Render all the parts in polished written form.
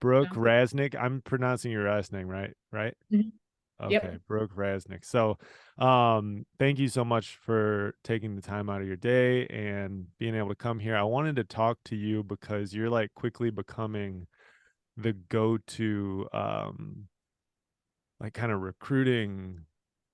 Brooke Okay. Rasnick. I'm pronouncing your last name right, right? Mhm. Okay, Yep. Brooke Rasnick. So, thank you so much for taking the time out of your day and being able to come here. I wanted to talk to you because you're like quickly becoming the go-to like kind of recruiting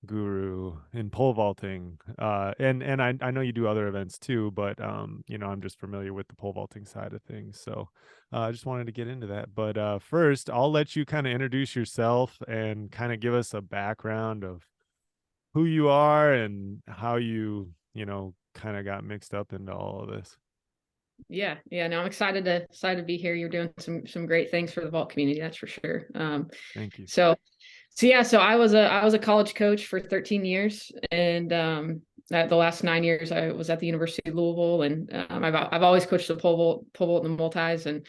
guru in pole vaulting. And I know you do other events too, but I'm just familiar with the pole vaulting side of things. So I just wanted to get into that. But first, I'll let you kind of introduce yourself and kind of give us a background of who you are and how you kind of got mixed up into all of this. Yeah. Yeah. No, I'm excited to be here. You're doing some great things for the vault community, that's for sure. Thank you. So so I was a college coach for 13 years, and the last 9 years I was at the University of Louisville, and I've always coached the pole vault and the multis, and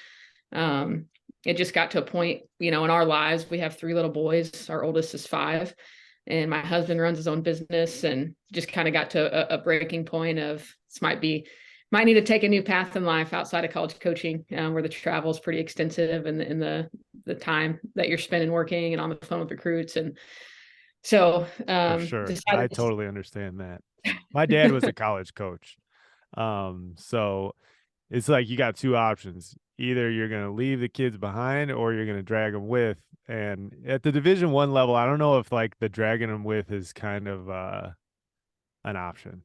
um, it just got to a point, in our lives. We have three little boys. Our oldest is 5, and my husband runs his own business, and just kind of got to a breaking point of this might need to take a new path in life outside of college coaching, where the travel is pretty extensive, and the time that you're spending working and on the phone with recruits. And so For sure. I decided totally understand that. My dad was a college coach. So it's like you got two options. Either you're going to leave the kids behind or you're going to drag them with. And at the Division 1 level, I don't know if like the dragging them with is kind of an option.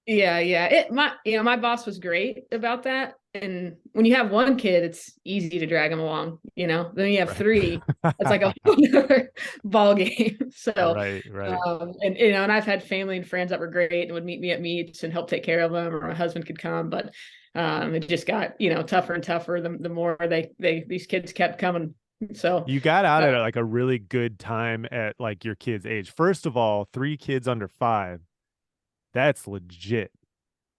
yeah, my boss was great about that. And when you have one kid, it's easy to drag them along. Then you have Right. three, it's like a whole other ball game. So Right, right. and I've had family and friends that were great and would meet me at meets and help take care of them, or my husband could come. But it just got tougher and tougher the more these kids kept coming. So You got out uh, at like a really good time at like your kid's age. First of all, 3 kids under 5, that's legit.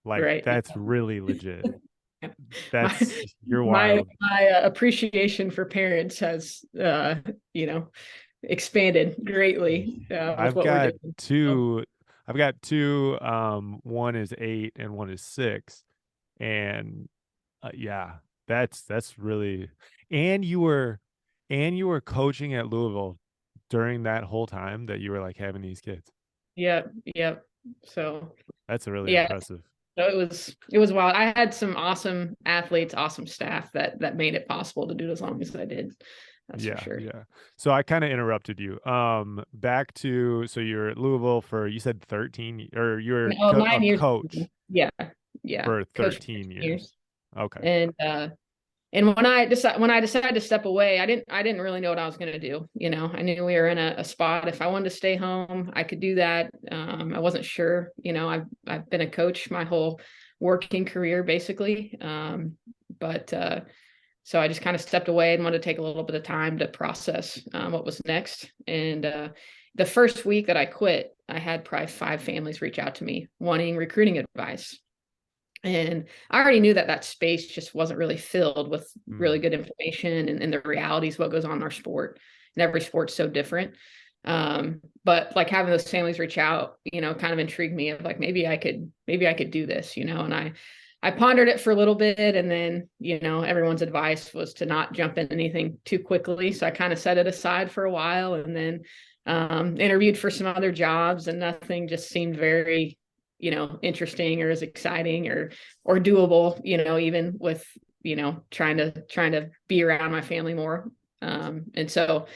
Like right. that's really legit. my That's you're my wild. my appreciation for parents has you know expanded greatly with I've what we're got doing. So, two. I've got two. One is 8 and one is 6, and yeah, that's really. And you were coaching at Louisville during that whole time that you were like having these kids. yeah, yeah. So That's really yeah, impressive. so it was wild. I had some awesome athletes, awesome staff that made it possible to do it as long as I did. That's for Yeah, sure. yeah. So I kind of interrupted you. Back to so you're at Louisville for you said 13 or you're No, a 9 years. coach Yeah, yeah. for Coach for 13 10 years. years. Okay. And when I decided to step away, I didn't really know what I was going to do. I knew we were in a spot. If I wanted to stay home, I could do that. I wasn't sure. I've been a coach my whole working career basically. But so I just kind of stepped away and wanted to take a little bit of time to process what was next. And the first week that I quit, I had probably 5 families reach out to me wanting recruiting advice. And I already knew that space just wasn't really filled with really Mm, good information and the realities what goes on in our sport. And every sport's so different. But like having those families reach out, kind of intrigued me of like maybe I could do this, and I pondered it for a little bit, and then everyone's advice was to not jump into anything too quickly. So I kind of set it aside for a while, and then interviewed for some other jobs, and nothing just seemed very interesting or as exciting or doable, even with trying to be around my family more. And so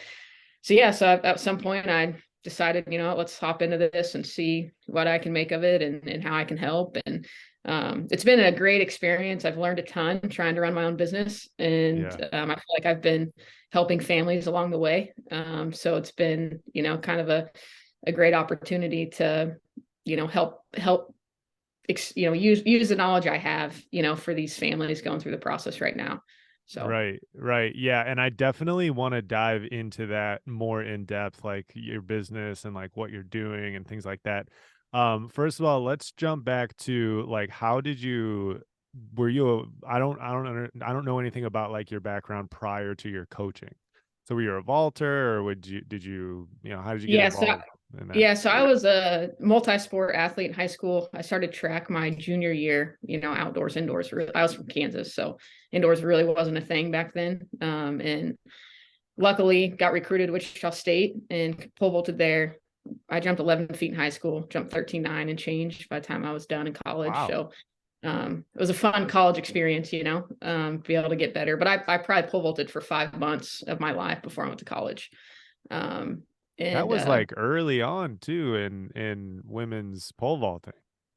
yeah, so at some point I decided, let's hop into this and see what I can make of it, and how I can help. And it's been a great experience. I've learned a ton trying to run my own business, and yeah. I feel like I've been helping families along the way. So it's been, kind of a great opportunity to, help use the knowledge I have, for these families going through the process right now. So Right, right. Yeah, and I definitely want to dive into that more in depth, like your business and like what you're doing and things like that. First of all, let's jump back to like how did you were you a, I don't know anything about like your background prior to your coaching. So were you a vaulter or how did you get yeah, so involved? in that? Yeah, so I was a multi-sport athlete in high school. I started track my junior year, outdoors, indoors. I was from Kansas, so indoors really wasn't a thing back then. And luckily got recruited to Wichita State and pole vaulted there. I jumped 11 feet in high school, jumped 13.9 and change by the time I was done in college. Wow. So it was a fun college experience, to be able to get better. But I probably pole vaulted for 5 months of my life before I went to college. Um, That and was like early on too in women's pole vaulting.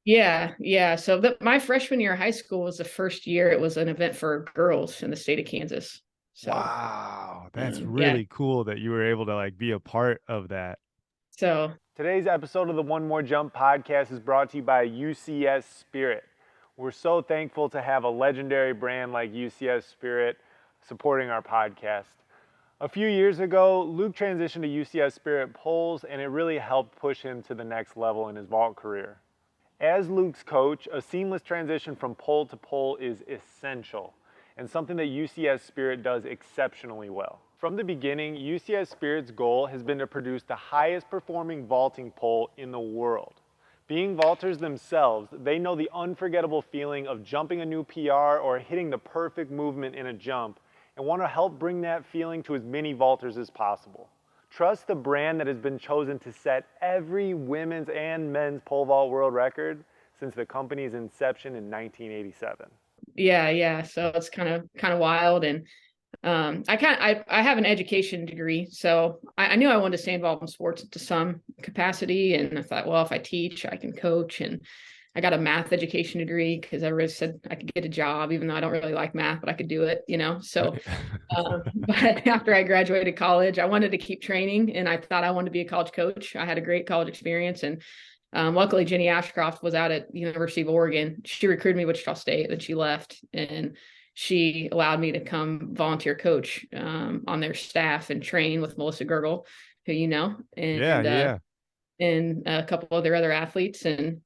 yeah. So my freshman year of high school was the first year it was an event for girls in the state of Kansas. So Wow, that's yeah. really cool that you were able to like be a part of that. So Today's episode of the One More Jump podcast is brought to you by UCS Spirit. We're so thankful to have a legendary brand like UCS Spirit supporting our podcast. A few years ago, Luke transitioned to UCS Spirit poles, and it really helped push him to the next level in his vault career. As Luke's coach, a seamless transition from pole to pole is essential and something that UCS Spirit does exceptionally well. From the beginning, UCS Spirit's goal has been to produce the highest performing vaulting pole in the world. Being vaulters themselves, they know the unforgettable feeling of jumping a new PR or hitting the perfect movement in a jump and want to help bring that feeling to as many vaulters as possible. Trust the brand that has been chosen to set every women's and men's pole vault world record since the company's inception in 1987. yeah. So it's kind of wild. And I have an education degree, so I knew I wanted to stay involved in sports to some capacity. And I thought, well, if I teach, I can coach. And I got a math education degree because I really said I could get a job, even though I don't really like math, but I could do it. So, Right. but after I graduated college, I wanted to keep training, and I thought I wanted to be a college coach. I had a great college experience, and luckily Jenny Ashcroft was out at the University of Oregon. She recruited me to Wichita State, then she left, and she allowed me to come volunteer coach on their staff and train with Melissa Gergel, who Yeah, yeah. and a couple of their other athletes. And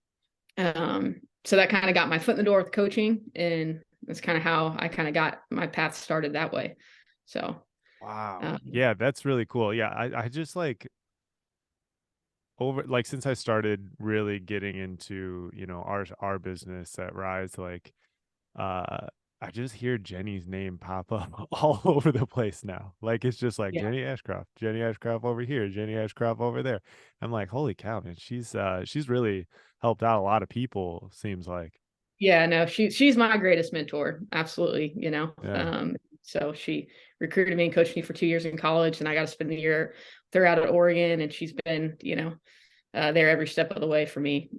so that kind of got my foot in the door with coaching, and that's kind of how I kind of got my path started that way. So Wow. um, Yeah, that's really cool. Yeah, I just like over like since I started really getting into, our business at Rise, like uh I just hear Jenny's name pop up all over the place now. Like it's just like yeah, Jenny Ashcroft over here, Jenny Ashcroft over there. I'm like, holy cow, man, she's really helped out a lot of people, seems like. yeah, no, she's my greatest mentor, absolutely. Yeah. So she recruited me and coached me for 2 years in college, and I got to spend the year with her out at Oregon, and she's been there every step of the way for me,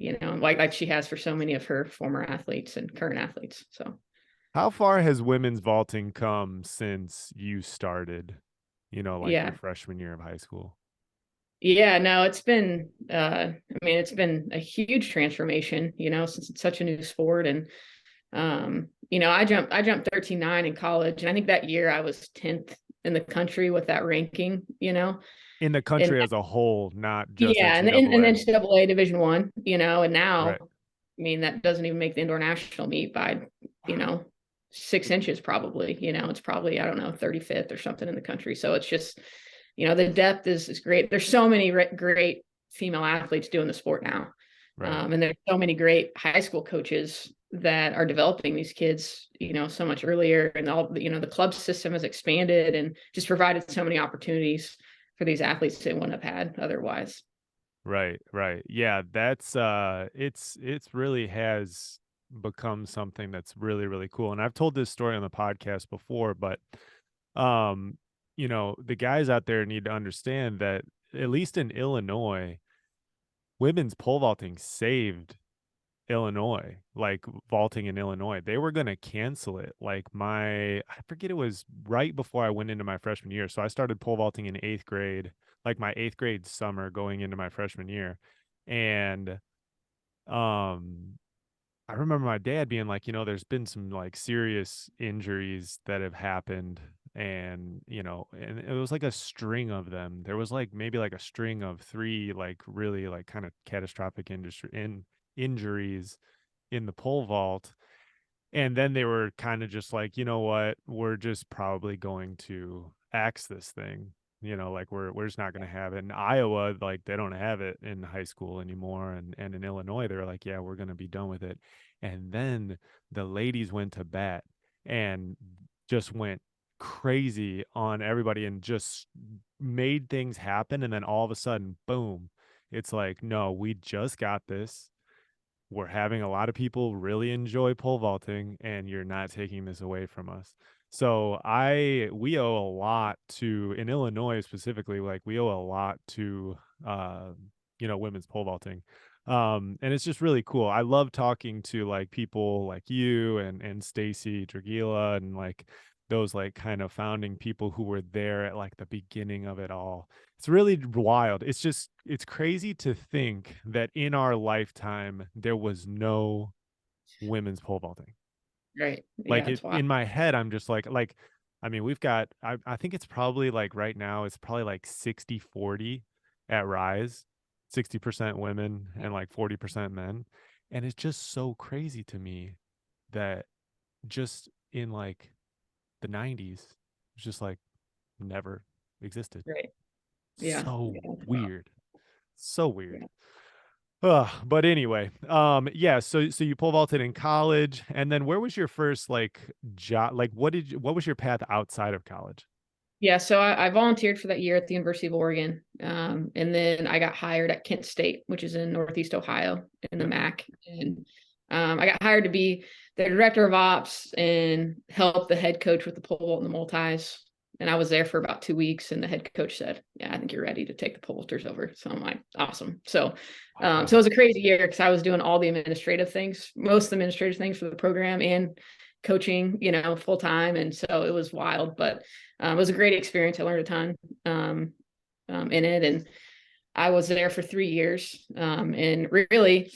like she has for so many of her former athletes and current athletes. So How far has women's vaulting come since you started, like your yeah. freshman year of high school? Yeah, no, it's been a huge transformation, since it's such a new sport. And I jumped 13.9 in college, and I think that year I was 10th in the country with that ranking. In the And country as a whole, not just yeah, and NCAA. NCAA Division 1, and now, Right. that doesn't even make the indoor national meet by, you Wow. know, 6 inches probably. It's probably, I don't know, 35th or something in the country. So it's just, the depth is great. There's so many great female athletes doing the sport now. Right. And there's so many great high school coaches that are developing these kids, so much earlier. And all, the club system has expanded and just provided so many opportunities for these athletes they wouldn't have had otherwise. Right, right. Yeah, that's it's really has become something that's really, really cool. And I've told this story on the podcast before, but um, the guys out there need to understand that at least in Illinois, women's pole vaulting saved Illinois, like vaulting in Illinois. They were going to cancel it. I forget, it was right before I went into my freshman year. So I started pole vaulting in 8th grade, like my 8th grade summer going into my freshman year. And um I remember my dad being like, there's been some like serious injuries that have happened, and it was like a string of them. There was like maybe like a string of three like really like kind of catastrophic injuries in the pole vault. And then they were kind of just like, you know what, we're just probably going to axe this thing. like we're just not going to have it. In Iowa, like they don't have it in high school anymore, and in Illinois, they're like, yeah, we're going to be done with it. And then the ladies went to bat and just went crazy on everybody and just made things happen. And then all of a sudden, boom, it's like, no, we just got this. We're having a lot of people really enjoy pole vaulting, and you're not taking this away from us. So we owe a lot to, in Illinois specifically, like we owe a lot to uh women's pole vaulting. And it's just really cool. I love talking to like people like you and Stacy Dragila and like those like kind of founding people who were there at like the beginning of it all. It's really wild. It's crazy to think that in our lifetime there was no women's pole vaulting. Right. Like Yeah, it it's wild. in my head, I'm just like I mean, we've got I think it's probably like right now it's probably like 60-40 at Rise, 60% women and like 40% men. And it's just so crazy to me that just in like the 90s, it's just like never existed. Right. Yeah. So Yeah. It's wild. weird. So weird. Yeah. But anyway, yeah. So you pole vaulted in college, and then where was your first like job? Like, what was your path outside of college? Yeah, so I volunteered for that year at the University of Oregon, and then I got hired at Kent State, which is in Northeast Ohio in the Yep. MAC, and I got hired to be the director of ops and help the head coach with the pole vault and the multis. And I was there for about 2 weeks, and the head coach said, "Yeah, I think you're ready to take the pole vaulters over." So I'm like, "Awesome!" So it Wow. was a crazy year because I was doing all the administrative things, most of the administrative things for the program, and coaching, full time, and so it was wild, but it was a great experience. I learned a ton in it, and I was there for 3 years. And really,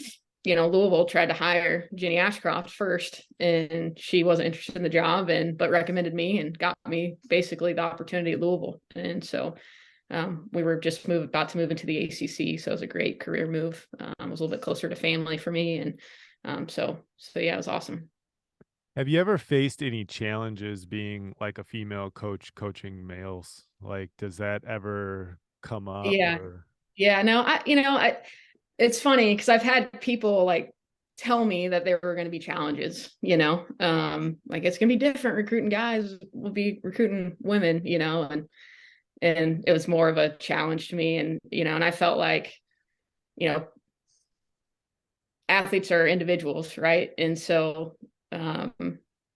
Louisville tried to hire Jenny Ashcroft first, and she wasn't interested in the job, but recommended me and got me basically the opportunity at Louisville. And so we were just about to move into the ACC, so it was a great career move. It was a little bit closer to family for me, and so yeah, it was awesome. Have you ever faced any challenges being like a female coach coaching males? Like, does that ever come up Yeah, or? yeah, no, it's funny because I've had people like tell me that there were going to be challenges, like it's going to be different recruiting guys, will be recruiting women, and it was more of a challenge to me. And, and I felt like, you know, athletes are individuals, right? And so,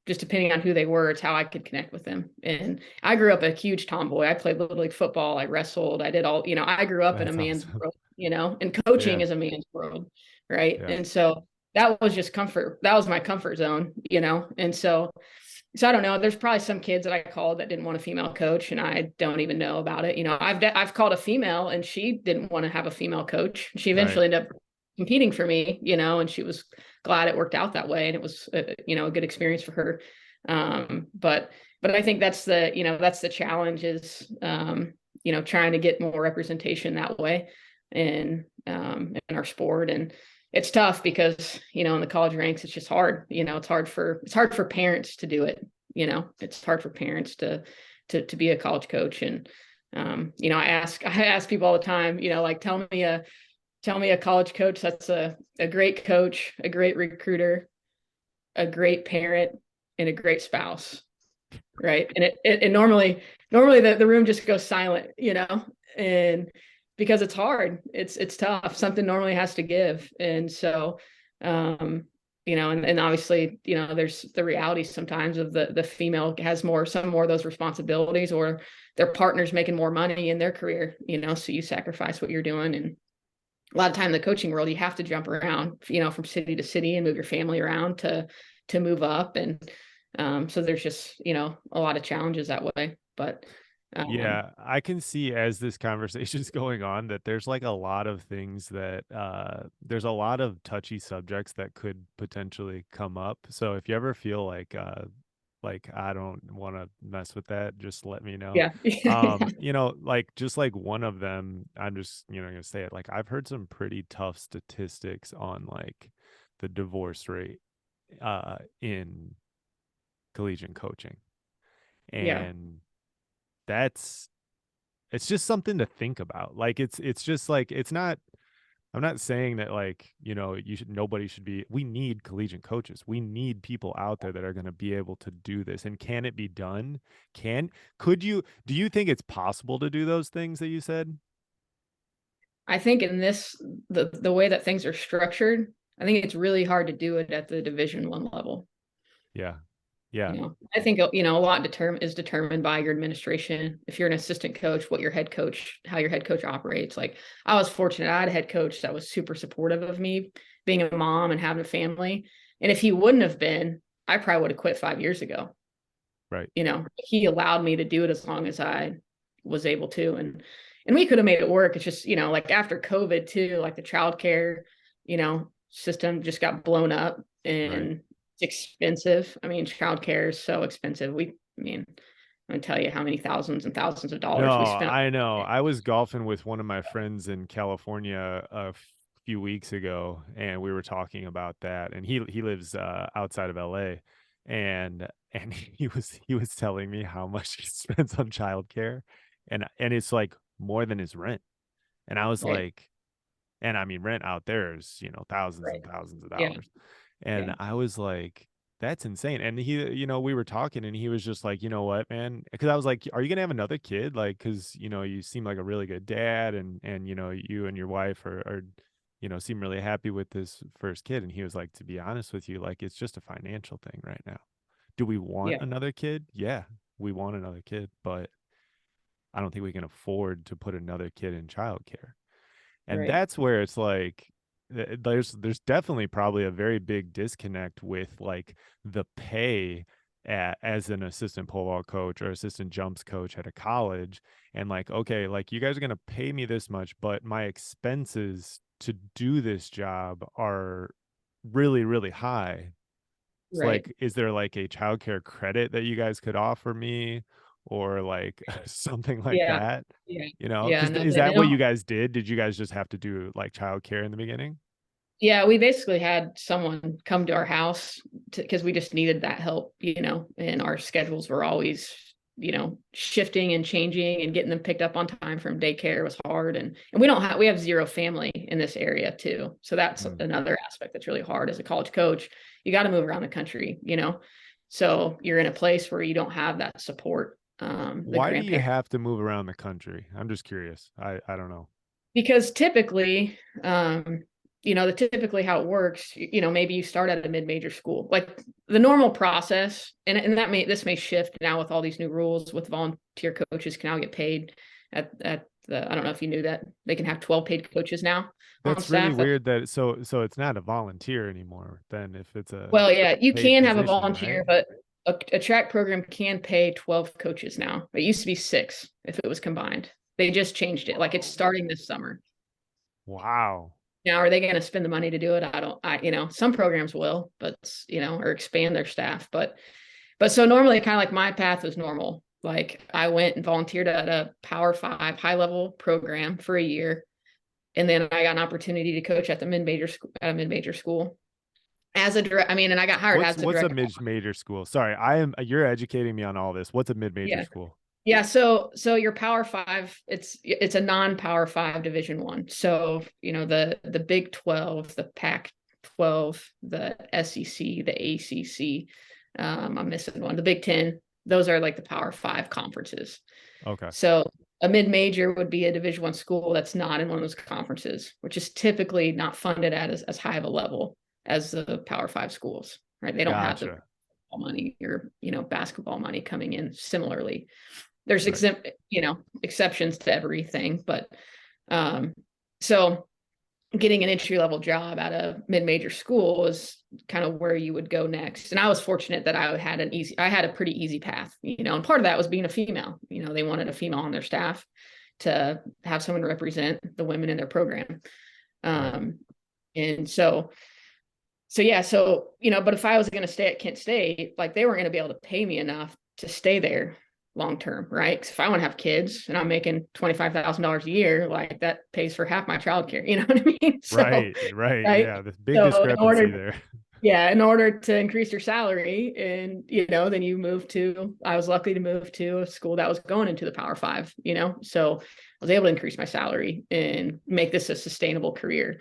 just depending on who they were, it's how I could connect with them. And I grew up a huge tomboy. I played little league football. I wrestled. I did all, I grew up in a That's man's awesome. world, and coaching Yeah. is a man's world. Right. Yeah. And so that was just comfort. That was my comfort zone, And so I don't know. There's probably some kids that I called that didn't want a female coach, and I don't even know about it. I've called a female, and she didn't want to have a female coach. She Right. eventually ended up competing for me, and she was glad it worked out that way, and it was a good experience for her. But I think that's the challenge is trying to get more representation that way in our sport. And it's tough because in the college ranks it's just hard. It's hard for parents to do it. It's hard for parents to be a college coach. And I ask people all the time, like tell me a college coach that's a great coach, a great recruiter, a great parent, and a great spouse, right? And it normally the room just goes silent, and because it's hard, it's tough. Something normally has to give, and so and obviously there's the reality sometimes of the female has some more of those responsibilities, or their partner's making more money in their career, so you sacrifice what you're doing. And a lot of time in the coaching world, you have to jump around, from city to city and move your family around to move up. And so there's just, a lot of challenges that way. But Yeah, I can see as this conversation's going on that there's like a lot of things that there's a lot of touchy subjects that could potentially come up. So if you ever feel like I don't want to mess with that, just let me know. yeah. Like just like one of them, I'm just, gonna say it. Like I've heard some pretty tough statistics on like the divorce rate in collegiate coaching. Yeah. And that's it's just something to think about. Like it's just like it's not I'm not saying that like, you should nobody should be we need collegiate coaches. We need people out there that are going to be able to do this. And can it be done? Can could you do you think it's possible to do those things that you said? I think in the way that things are structured, I think it's really hard to do it at the Division 1 level. Yeah. Yeah. I think a lot is determined by your administration. If you're an assistant coach, how your head coach operates. Like I was fortunate, I had a head coach that was super supportive of me being a mom and having a family. And if he wouldn't have been, I probably would have quit 5 years ago. Right. He allowed me to do it as long as I was able to, and we could have made it work. It's just, like after COVID too, like the childcare, system just got blown up, Right. and it's expensive. I mean, childcare is so expensive. I'm gonna tell you how many thousands and thousands of dollars we No, spent. I know. I was golfing with one of my friends in California a few weeks ago, and we were talking about that. And he lives outside of LA, and he was telling me how much he spends on childcare, and it's like more than his rent. And I was Right, like, and I mean, rent out there is thousands and right, thousands of yeah, dollars. And yeah, I was like, that's insane. And we were talking and he was just like, you know what, man? Because I was like, are you gonna have another kid? Like, because you seem like a really good dad, and you and your wife are seem really happy with this first kid. And he was like, to be honest with you, like it's just a financial thing right now. Do we want yeah, another kid? Yeah, we want another kid, but I don't think we can afford to put another kid in childcare. And right, that's where it's like there's definitely probably a very big disconnect with like the pay as an assistant pole vault coach or assistant jumps coach at a college, and like, okay, like you guys are going to pay me this much, but my expenses to do this job are really, really high. It's right. like, is there like a childcare credit that you guys could offer me, or like something like Yeah, that? yeah, yeah. Because No, is they that what you don't. guys did? Did you guys just have to do like childcare in the beginning? Yeah, we basically had someone come to our house because we just needed that help, and our schedules were always, shifting and changing, and getting them picked up on time from daycare was hard. And we have zero family in this area too. So that's Mm. another aspect that's really hard as a college coach. You got to move around the country, so you're in a place where you don't have that support, the Why do you grandparents. have to move around the country? I'm just curious. I don't know. Because typically, typically how it works, maybe you start at a mid-major school, like the normal process, and this may shift now with all these new rules with volunteer coaches can now get paid at the, I don't know if you knew that they can have 12 paid coaches now on That's really staff. weird that so it's not a volunteer anymore then if it's a Well, yeah, you paid can have a position, right? volunteer, but a track program can pay 12 coaches now. It used to be 6 if it was combined. They just changed it. Like it's starting this summer. Wow. Now, are they going to spend the money to do it? Some programs will, but, or expand their staff. But so normally kind of like my path was normal. Like I went and volunteered at a Power 5 high level program for a year. And then I got an opportunity to coach at a mid-major school as a direct. I mean, and I got hired as a What's a direct. mid-major school? Sorry, you're educating me on all this. What's a mid-major Yeah. school? Yeah, so your Power 5, it's a non-Power 5 Division 1. So, the Big 12, the Pac 12, the SEC, the ACC, I'm missing one, the Big 10, those are like the Power 5 conferences. Okay. So a mid-major would be a Division 1 school that's not in one of those conferences, which is typically not funded at as high of a level as the Power 5 schools, right? They don't have the Gotcha. money or, basketball money coming in similarly. There's Right. exceptions to everything, but so getting an entry level job at a mid-major school is kind of where you would go next. And I was fortunate that I had a pretty easy path, and part of that was being a female. They wanted a female on their staff to have someone represent the women in their program. Right. And so yeah, but if I was going to stay at Kent State, like they weren't going to be able to pay me enough to stay there long term, right? Because if I want to have kids and I'm making $25,000 a year, like that pays for half my childcare. You know what I mean? So, Right. Right. right. Yeah, this big So in discrepancy order, there. Yeah, in order to increase your salary, and then I was lucky to move to a school that was going into the Power Five, so I was able to increase my salary and make this a sustainable career.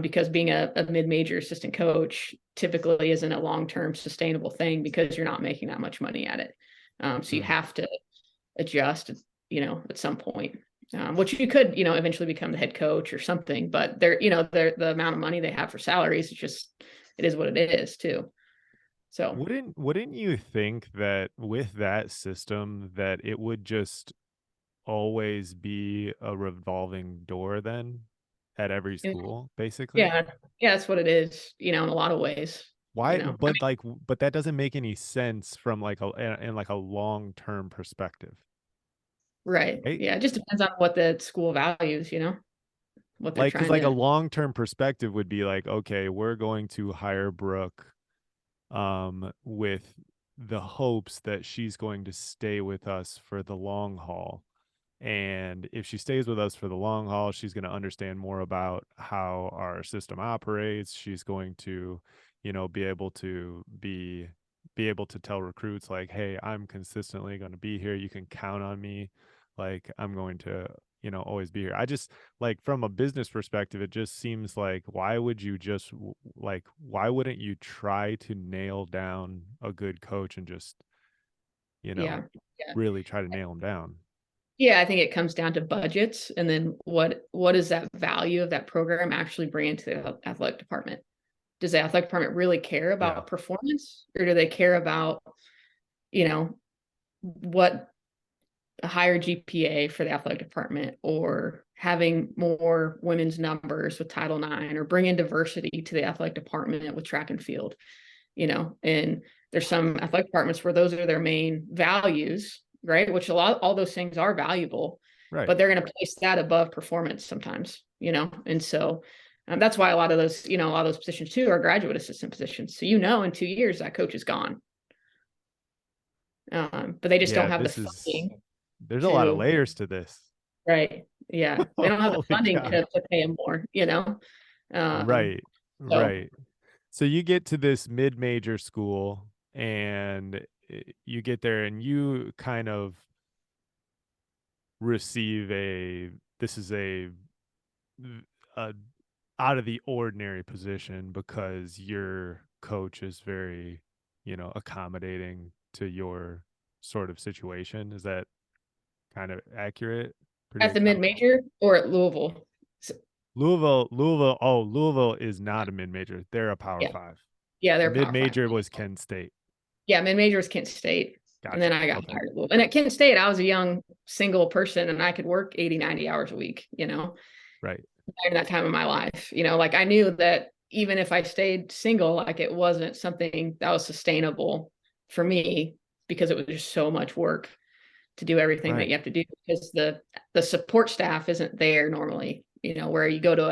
Because being a mid-major assistant coach typically isn't a long-term sustainable thing because you're not making that much money at it. So you Mm. have to adjust, at some point. Which you could, eventually become the head coach or something, but the amount of money they have for salaries, it is what it is too. So Wouldn't you think that with that system that it would just always be a revolving door then at every school, basically? yeah, yeah, that's what it is, in a lot of ways, Why I but, like but that doesn't make any sense from, like, in, like, a long-term perspective, right. right? Yeah, it just depends on what the school values, what they're Like, because trying like, a to. long-term perspective would be like, "Okay, we're going to hire Brooke, with the hopes that she's going to stay with us for the long haul. And if she stays with us for the long haul, she's going to understand more about how our system operates. She's going to, be able to tell recruits like, "Hey, I'm consistently going to be here. You can count on me. Like I'm going to, always be here." I just like from a business perspective, it just seems like why would you just like why wouldn't you try to nail down a good coach and just, you know, Yeah. Yeah. really try to nail them down? Yeah, I think it comes down to budgets, and then what is that value of that program actually bring into the athletic department? Does the athletic department really care Yeah. about performance, or do they care about, you know, what a higher GPA for the athletic department, or having more women's numbers with Title IX, or bringing diversity to the athletic department with track and field, and there's some athletic departments where those are their main values, right? Which all those things are valuable, Right. but they're going to place that above performance sometimes, and so that's why a lot of those positions too are graduate assistant positions. So, in 2 years that coach is gone, but they just don't Yeah, have the this is funding there's a lot of to. layers to this. Right. Yeah. They don't have the Holy funding cow. to pay him more. Um, Right. so Right. So you get to this mid-major school and you get there and you kind of receive this is a out of the ordinary position because your coach is very, accommodating to your sort of situation. Is that kind of accurate? Pretty at the account. mid-major or at Louisville. So, Louisville is not a mid-major. They're a Power yeah. 5. Yeah, The they're Power Five. mid-major was Kent State. Yeah, mid-major was Kent State. And then Gotcha. I got Okay. hired at Louisville. And at Kent State, I was a young single person and I could work 80, 90 hours a week, Right. in that time of my life. Like I knew that even if I stayed single, like it wasn't something that was sustainable for me because it was just so much work to do everything that Right. you have to do because the support staff isn't there normally, where you go to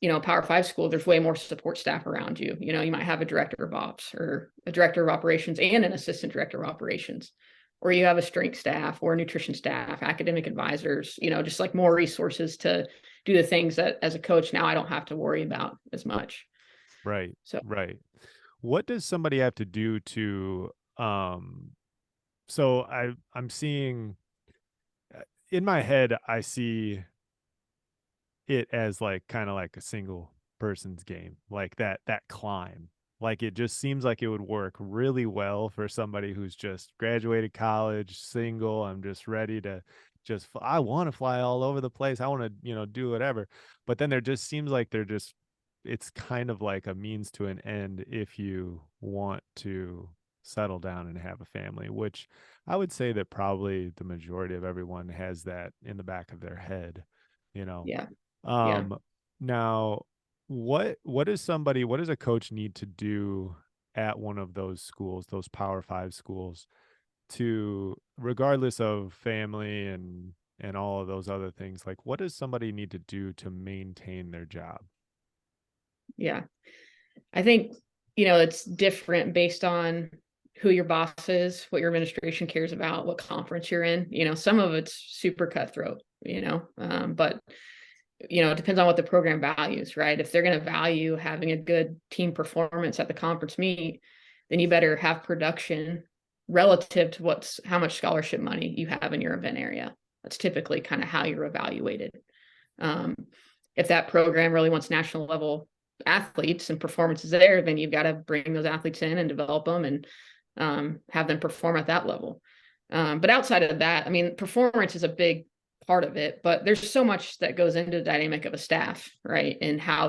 a Power Five school, there's way more support staff around you. You might have a director of ops or a director of operations and an assistant director of operations, or you have a strength staff or a nutrition staff, academic advisors, just like more resources to do the things that as a coach now I don't have to worry about as much. Right. So Right. What does somebody have to do to so I'm seeing in my head I see it as like kind of like a single person's game, like that climb. Like it just seems like it would work really well for somebody who's just graduated college, single. I'm just ready to I want to fly all over the place. I want to, do whatever. But then there just seems like it's kind of like a means to an end if you want to settle down and have a family, which I would say that probably the majority of everyone has that in the back of their head, you know. yeah, yeah, um, Now, what does a coach need to do at one of those schools, those Power Five schools, to regardless of family and all of those other things, like what does somebody need to do to maintain their job? yeah. I think, it's different based on who your boss is, what your administration cares about, what conference you're in. Some of it's super cutthroat, but it depends on what the program values, right? If they're going to value having a good team performance at the conference meet, then you better have production relative to how much scholarship money you have in your event area. That's typically kind of how you're evaluated. Um, if that program really wants national level athletes and performance is there, then you've got to bring those athletes in and develop them and have them perform at that level. But outside of that, I mean, performance is a big part of it, but there's so much that goes into the dynamic of a staff, right? And how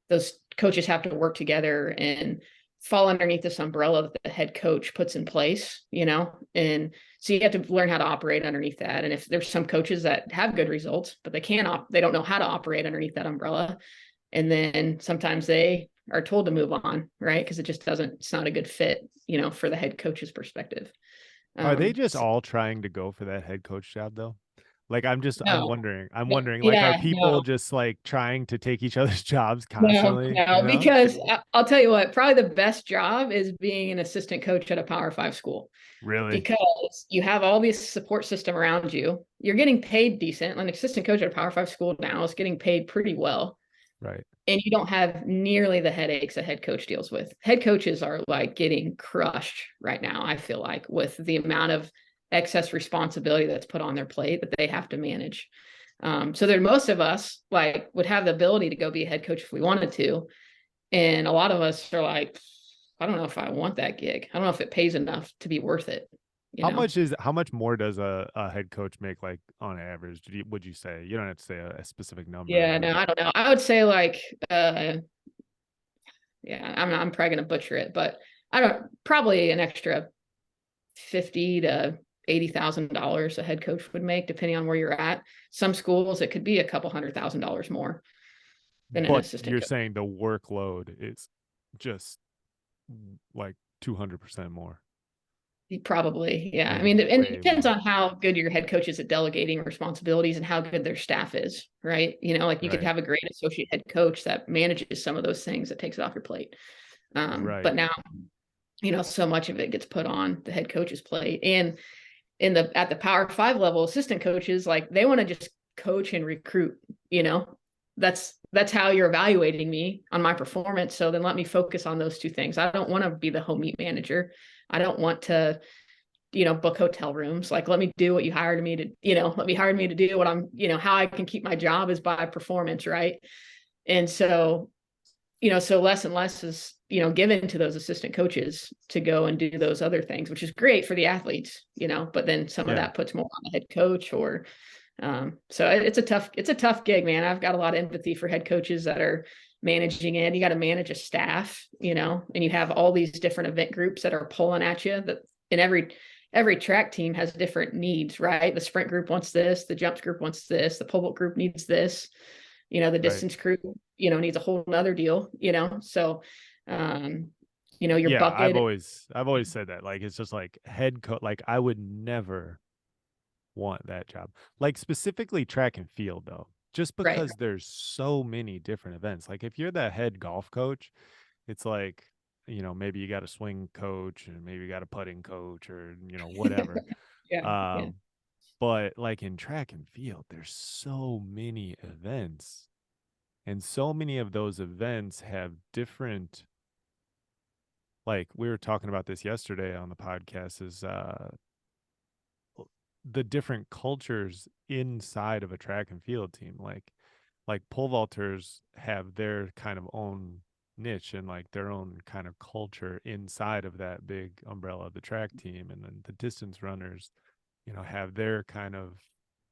those coaches have to work together and fall underneath this umbrella that the head coach puts in place, and so you have to learn how to operate underneath that. And if there's some coaches that have good results, but they don't know how to operate underneath that umbrella. And then sometimes they are told to move on, right? Because it's not a good fit, for the head coach's perspective. Are they just So, all trying to go for that head coach job though? Like I'm no, wondering, like, are yeah, people no. just like trying to take each other's jobs No, constantly, no, because I'll tell you what, probably the best job is being an assistant coach at a Power Five school Really? because you have all this support system around you. You're getting paid decent. An assistant coach at a Power Five school now is getting paid pretty well. Right. And you don't have nearly the headaches a head coach deals with. Head coaches are like getting crushed right now, I feel like, with the amount of excess responsibility that's put on their plate that they have to manage. So that most of us like would have the ability to go be a head coach if we wanted to. And a lot of us are like, I don't know if I want that gig. I don't know if it pays enough to be worth it, you know? How much more does a head coach make, like, on average? Would you say? You don't have to say a specific number, Yeah, but no, I don't know. I would say like, yeah, I'm probably gonna butcher it, but I don't probably an extra 50 to $80,000 a head coach would make, depending on where you're at. Some schools it could be a couple $100,000 more than an assistant you're coach. saying the workload is just like 200% more, Probably, yeah. I maybe mean, and it way depends more. on how good your head coach is at delegating responsibilities and how good their staff is, right? Like you could Right. have a great associate head coach that manages some of those things that takes it off your plate. But Right. now, so much of it gets put on the head coach's plate. And at the Power Five level, assistant coaches, like they want to just coach and recruit, you know. That's how you're evaluating me on my performance. So then let me focus on those two things. I don't want to be the home meet manager. I don't want to, book hotel rooms. Like, let me do what you hired me to, let me hire me to do what I'm, how I can keep my job is by performance, right? And so, so less and less is, given to those assistant coaches to go and do those other things, which is great for the athletes, but then some of Yeah. that puts more on the head coach or, so it's a tough gig, man. I've got a lot of empathy for head coaches that are managing it. You got to manage a staff, and you have all these different event groups that are pulling at you and every track team has different needs, right? The sprint group wants this, the jumps group wants this, the pole vault group needs this, the Right. distance crew, needs a whole nother deal, so, your Yeah, bucket. I've always said that. Like, it's just like head coach. Like, I would never want that job. Like, specifically track and field though, just Right. because there's so many different events. Like, if you're the head golf coach, it's like, maybe you got a swing coach and maybe you got a putting coach or, whatever. Yeah. Yeah. Um, but like in track and field, there's so many events, and so many of those events have different, like we were talking about this yesterday on the podcast, is the different cultures inside of a track and field team. Like pole vaulters have their kind of own niche and like their own kind of culture inside of that big umbrella of the track team, and then the distance runners, have their kind of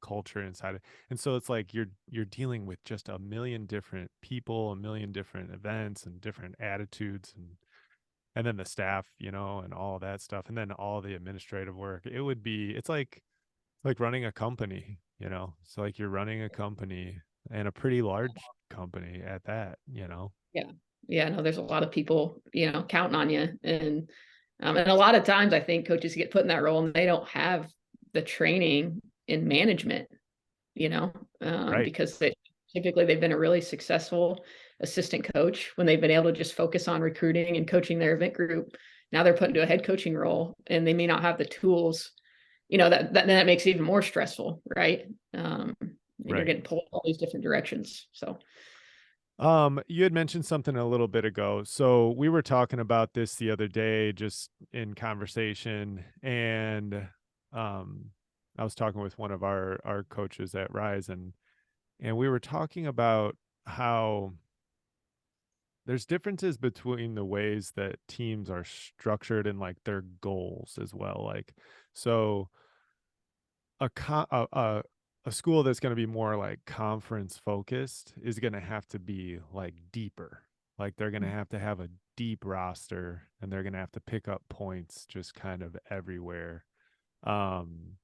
culture inside it. And so it's like you're dealing with just a million different people, a million different events and different attitudes, and then the staff, and all that stuff, and then all the administrative work. It's like running a company, So like you're running a company, and a pretty large company at that. Yeah. Yeah. No, there's a lot of people, counting on you. And a lot of times I think coaches get put in that role and they don't have the training in management, Right. because typically they've been a really successful assistant coach when they've been able to just focus on recruiting and coaching their event group. Now they're put into a head coaching role and they may not have the tools, that makes it even more stressful. Right. and you're Right. getting pulled all these different directions. So You had mentioned something a little bit ago. So we were talking about this the other day, just in conversation, and um, I was talking with one of our coaches at Rise, and we were talking about how there's differences between the ways that teams are structured and like their goals as well. Like, so a co- a school that's going to be more like conference focused is going to have to be like deeper. Like they're going to have a deep roster, and they're going to have to pick up points just kind of everywhere. Um,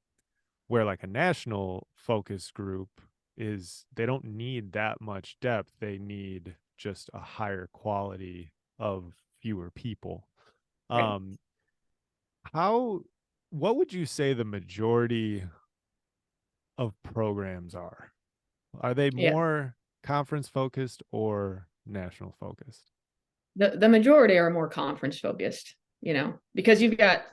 where like a national focus group is, they don't need that much depth. They need just a higher quality of fewer people. right. Um, how, what would you say the majority of programs are? Are they Yeah. more conference focused or national focused? The majority are more conference focused, because you've got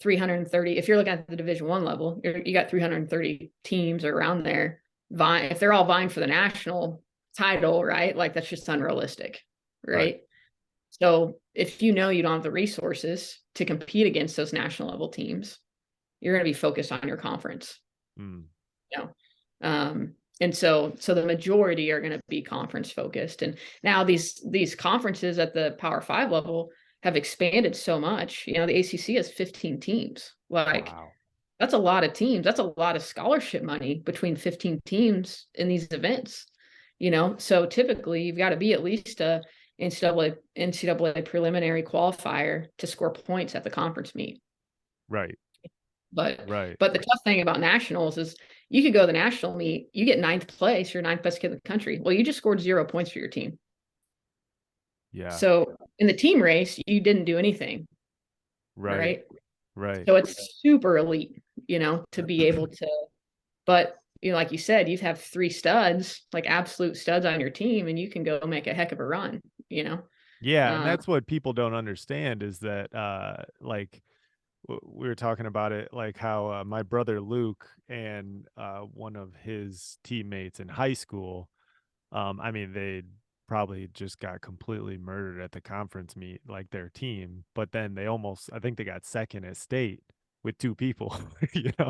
330. If you're looking at the Division I level, you got 330 teams around there vying. If they're all vying for the national title, right? Like that's just unrealistic, Right. right? So if you know you don't have the resources to compete against those national level teams, you're going to be focused on your conference. Mm, you know and so the majority are going to be conference focused. And now these conferences at the Power 5 level have expanded so much. The ACC has 15 teams. Like, wow. that's a lot of teams. That's a lot of scholarship money between 15 teams in these events. So typically you've got to be at least a NCAA preliminary qualifier to score points at the conference meet. Right. But Right. but the tough thing about nationals is you could go to the national meet, you get ninth place, you're ninth best kid in the country. Well, you just scored 0 points for your team. Yeah. So in the team race, you didn't do anything, Right. right? Right. So it's super elite, to be able to. But like you said, you have three studs, like absolute studs on your team, and you can go make a heck of a run. You know, Yeah, and uh, that's what people don't understand is that like we were talking about it, like how my brother Luke and one of his teammates in high school, I mean, they probably just got completely murdered at the conference meet, like their team, but then they almost, I think they got second at state with two people,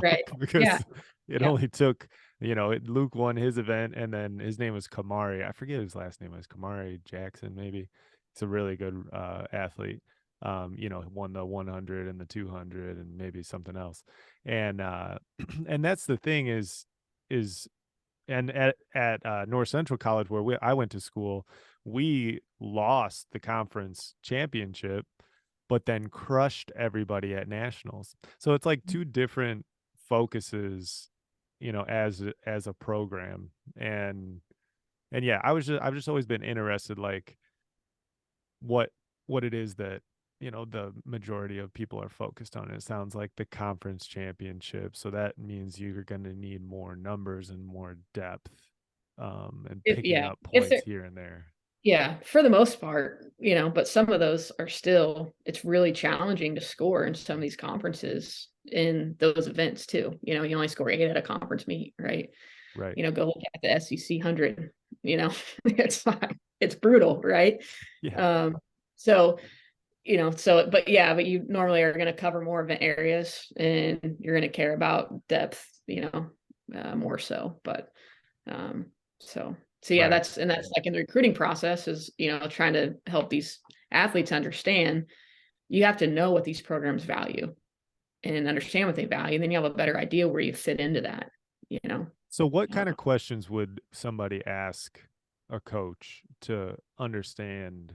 right? Yeah, because it yeah, only took, Luke won his event, and then his name was Kamari. I forget his last name was Kamari Jackson, maybe. He's a really good athlete. Won the 100 and the 200 and maybe something else. And and that's the thing is and at North Central College, where I went to school, we lost the conference championship, but then crushed everybody at nationals. So it's like two different focuses, as a program. And yeah, I've just always been interested, like what what it is that the majority of people are focused on. It sounds like the conference championship, so that means you're going to need more numbers and more depth, and picking yeah. up If points they're here and there. Yeah, for the most part, but some of those are still, it's really challenging to score in some of these conferences in those events too. You only score 8 at a conference meet, right? Right. Go look at the SEC 100, it's brutal, right? Yeah. Um, so, but yeah, but you normally are going to cover more event areas and you're going to care about depth, more so. But um, so yeah, Right. that's like in the recruiting process is, trying to help these athletes understand you have to know what these programs value and understand what they value. Then you have a better idea where you fit into that, you know. So what Uh, kind of questions would somebody ask a coach to understand,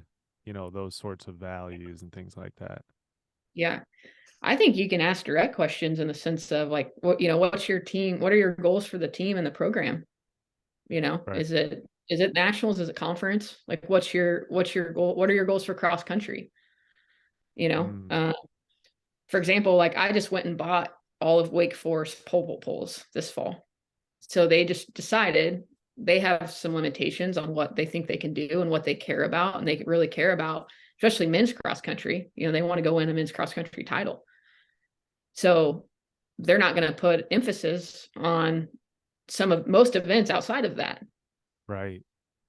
those sorts of values and things like that? yeah. I think you can ask direct questions in the sense of like, what's your team? What are your goals for the team and the program? Right. Is it nationals? Is it conference? Like, what's your goal? What are your goals for cross country? You know, Mm, uh, for example, like I just went and bought all of Wake Forest pole vault poles this fall. So they just decided they have some limitations on what they think they can do and what they care about. And they really care about, especially men's cross country. They want to go win a men's cross country title. So they're not going to put emphasis on most events outside of that, Right.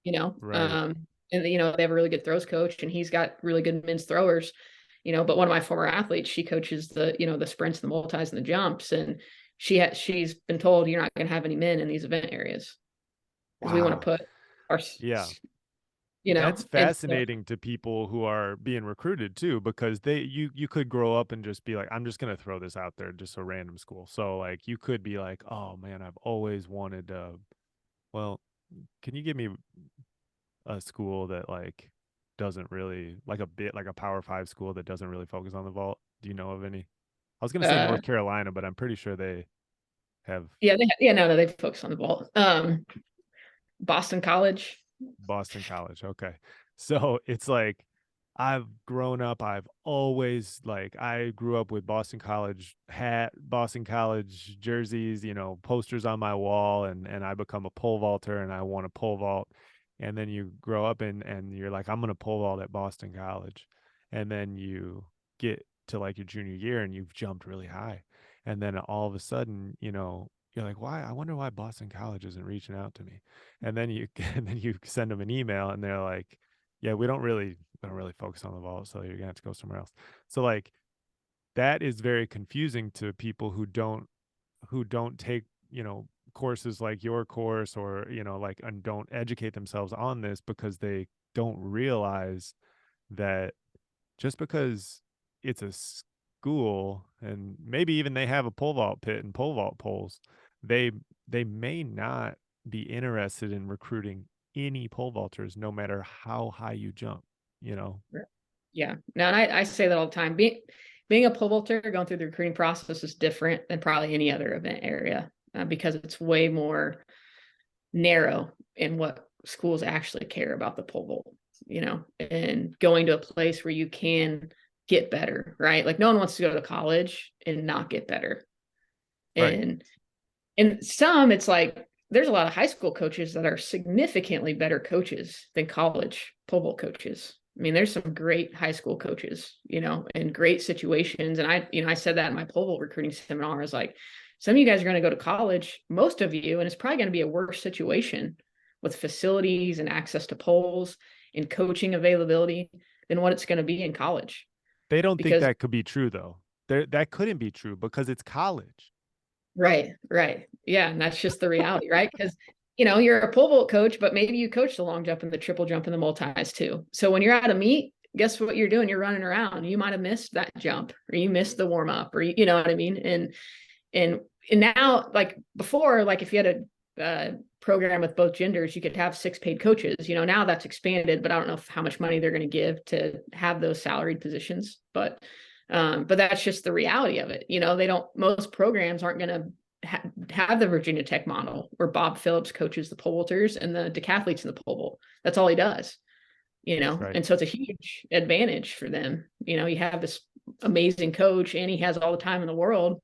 you know. Right. And they have a really good throws coach, and he's got really good men's throwers, but one of my former athletes, she coaches the sprints, the multis, and the jumps, and she's been told you're not going to have any men in these event areas because we want to Wow. put our, Yeah. That's and so, fascinating to people who are being recruited too, because you could grow up and just be like, I'm just gonna throw this out there, just a random school. So like you could be like, oh man, I've always wanted to. Well, can you give me a school that like doesn't really like a bit like a Power 5 school that doesn't really focus on the vault? Do you know of any? I was gonna say uh, North Carolina, but I'm pretty sure they have yeah, no, they focus on the ball. Boston College. Boston College. Okay. So it's like I've grown up, I've always like I grew up with Boston College hat, Boston College jerseys, posters on my wall, and I become a pole vaulter and I want to pole vault. And then you grow up and you're like, I'm gonna pole vault at Boston College. And then you get to like your junior year and you've jumped really high. And then all of a sudden, you're like, why? I wonder why Boston College isn't reaching out to me. And then you and then you send them an email and they're like, yeah, we don't really focus on the vault, so you're gonna have to go somewhere else. So like that is very confusing to people who don't take, courses like your course, or like, and don't educate themselves on this, because they don't realize that just because it's a school and maybe even they have a pole vault pit and pole vault poles, they they may not be interested in recruiting any pole vaulters, no matter how high you jump, you know? Yeah. No, and I say that all the time. Being a pole vaulter, going through the recruiting process is different than probably any other event area, because it's way more narrow in what schools actually care about the pole vault, and going to a place where you can get better, right? Like no one wants to go to college and not get better. Right. And some, it's like there's a lot of high school coaches that are significantly better coaches than college pole vault coaches. I mean, there's some great high school coaches, in great situations. And I said that in my pole vault recruiting seminar. I was like, some of you guys are going to go to college, most of you, and it's probably going to be a worse situation with facilities and access to poles and coaching availability than what it's going to be in college. They don't think Because that could be true though. That couldn't be true because it's college. right. Yeah. And that's just the reality, right? Because, you're a pole vault coach, but maybe you coach the long jump and the triple jump and the multis too. So when you're at a meet, guess what you're doing? You're running around. You might have missed that jump, or you missed the warm up, or you know what I mean? And now, like before, like if you had a program with both genders, you could have 6 paid coaches. Now that's expanded, but I don't know how much money they're going to give to have those salaried positions. But that's just the reality of it. They don't. Most programs aren't going to have the Virginia Tech model where Bob Phillips coaches the pole vaulters and the decathletes in the pole vault. That's all he does. Right. And so it's a huge advantage for them. You have this amazing coach, and he has all the time in the world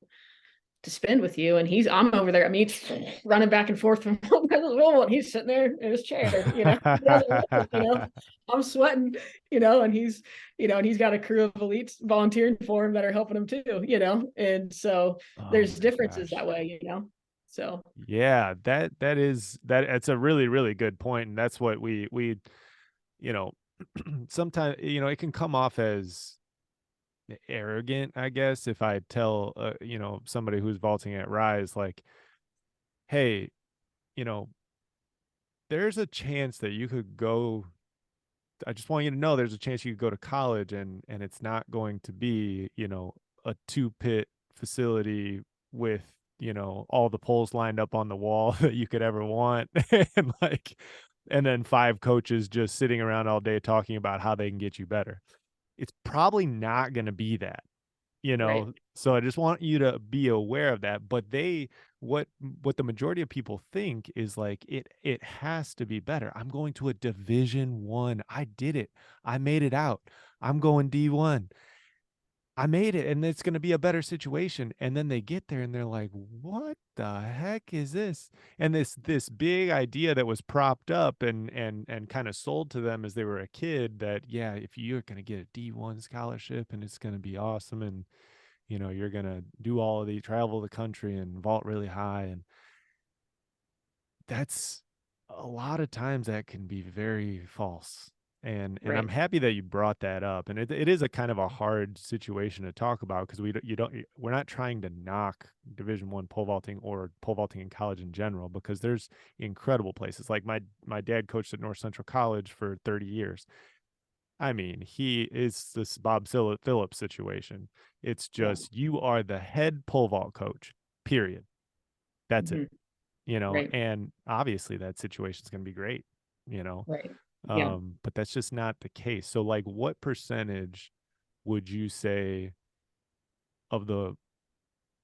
to spend with you. And I'm over there. I mean, he's running back and forth from and he's sitting there in his chair, he doesn't move, I'm sweating, and he's got a crew of elites volunteering for him that are helping him too, and so Oh there's my differences that gosh. way, so. Yeah, that's a really, really good point. And that's what we you know, sometimes, it can come off as arrogant, I guess, if I tell, somebody who's vaulting at Rise, like, hey, you know, there's a chance that you could go. I just want you to know there's a chance you could go to college, and it's not going to be, a 2 pit facility with, all the poles lined up on the wall that you could ever want. And like, and then 5 coaches just sitting around all day talking about how they can get you better. It's probably not going to be that, Right. so I just want you to be aware of that. But what the majority of people think is like, it has to be better. I'm going to a Division 1. I did it. I made it out. I'm going D1. I made it, and it's going to be a better situation. And then they get there and they're like, what the heck is this? And this big idea that was propped up and kind of sold to them as they were a kid, that yeah, if you're going to get a D1 scholarship and it's going to be awesome, and you're going to do all of the travel the country and vault really high. And that's a lot of times that can be very false. And I'm Right. happy that you brought that up. And it is a kind of a hard situation to talk about because we're not trying to knock Division 1 pole vaulting or pole vaulting in college in general, because there's incredible places. Like my dad coached at North Central College for 30 years. I mean, he is this Phillips situation. It's Yeah. just you are the head pole vault coach, period. That's it, Hmm. Right. and obviously that situation is going to be great, you know, Right. Yeah. but that's just not the case. So, like, what percentage would you say of the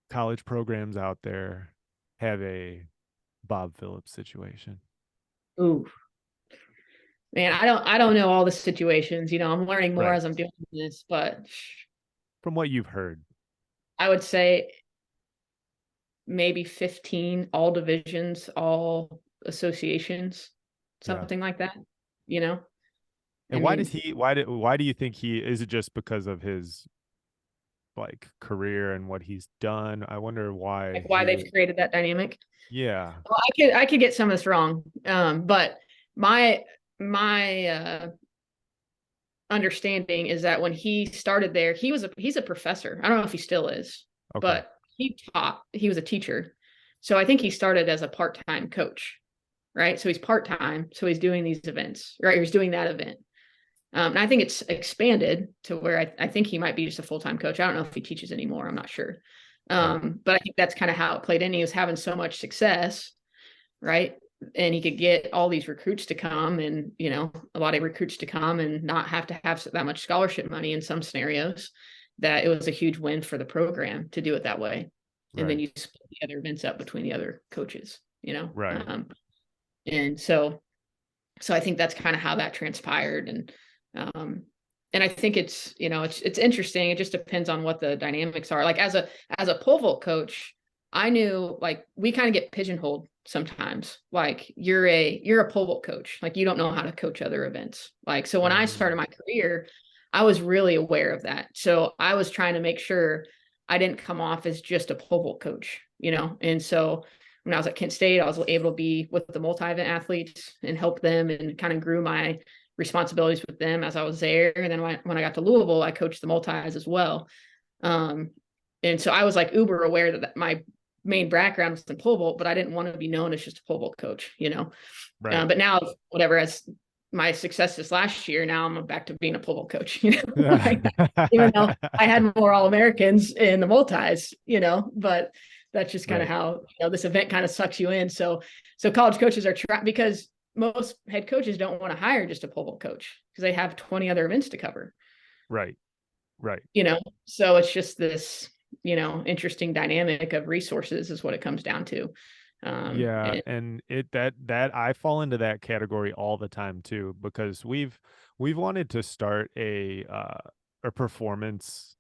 college programs out there have a Bob Phillips situation? Ooh, man, I don't know all the situations. I'm learning more Right. as I'm doing this, but From what you've heard. I would say maybe 15, all divisions, all associations, Yeah. something like that. You know, I And mean, why do you think is it just because of his like career and what he's done? I wonder why like why he they've would. created that dynamic. Yeah. Well, I could get some of this wrong, but my understanding is that when he started there, he's a professor. I don't know if he still is, Okay. but he was a teacher. So I think he started as a part-time coach, right? So he's part-time, so he's doing these events, right? He's doing that event. And I think it's expanded to where I think he might be just a full-time coach. I don't know if he teaches anymore. I'm not sure. Right. But I think that's kind of how it played in. He was having so much success, right? And he could get all these recruits to come, and a lot of recruits to come and not have to have that much scholarship money in some scenarios, that it was a huge win for the program to do it that way. And then Right. you split the other events up between the other coaches, Right. and so I think that's kind of how that transpired. Um and I think it's interesting. It just depends on what the dynamics are. Like as a pole vault coach, I knew, like, we kind of get pigeonholed sometimes. Like, you're a pole vault coach. Like, you don't know how to coach other events. Like, so when I started Mm, my career, I was really aware of that. So I was trying to make sure I didn't come off as just a pole vault coach. And so when I was at Kent State, I was able to be with the multi-event athletes and help them, and kind of grew my responsibilities with them as I was there. And then when I got to Louisville, I coached the multis as well. Um, and so I was like uber aware that my main background was in pole vault, but I didn't want to be known as just a pole vault coach. right. But now, whatever, as my success this last year, now I'm back to being a pole vault coach. Like, even though I had more All Americans in the multis. But that's just kind of Right. how this event kind of sucks you in. So college coaches are because most head coaches don't want to hire just a pole vault coach because they have 20 other events to cover. Right. Right. you know so it's just this interesting dynamic of resources is what it comes down to. Yeah, And and that I fall into that category all the time too, because we've wanted to start a performance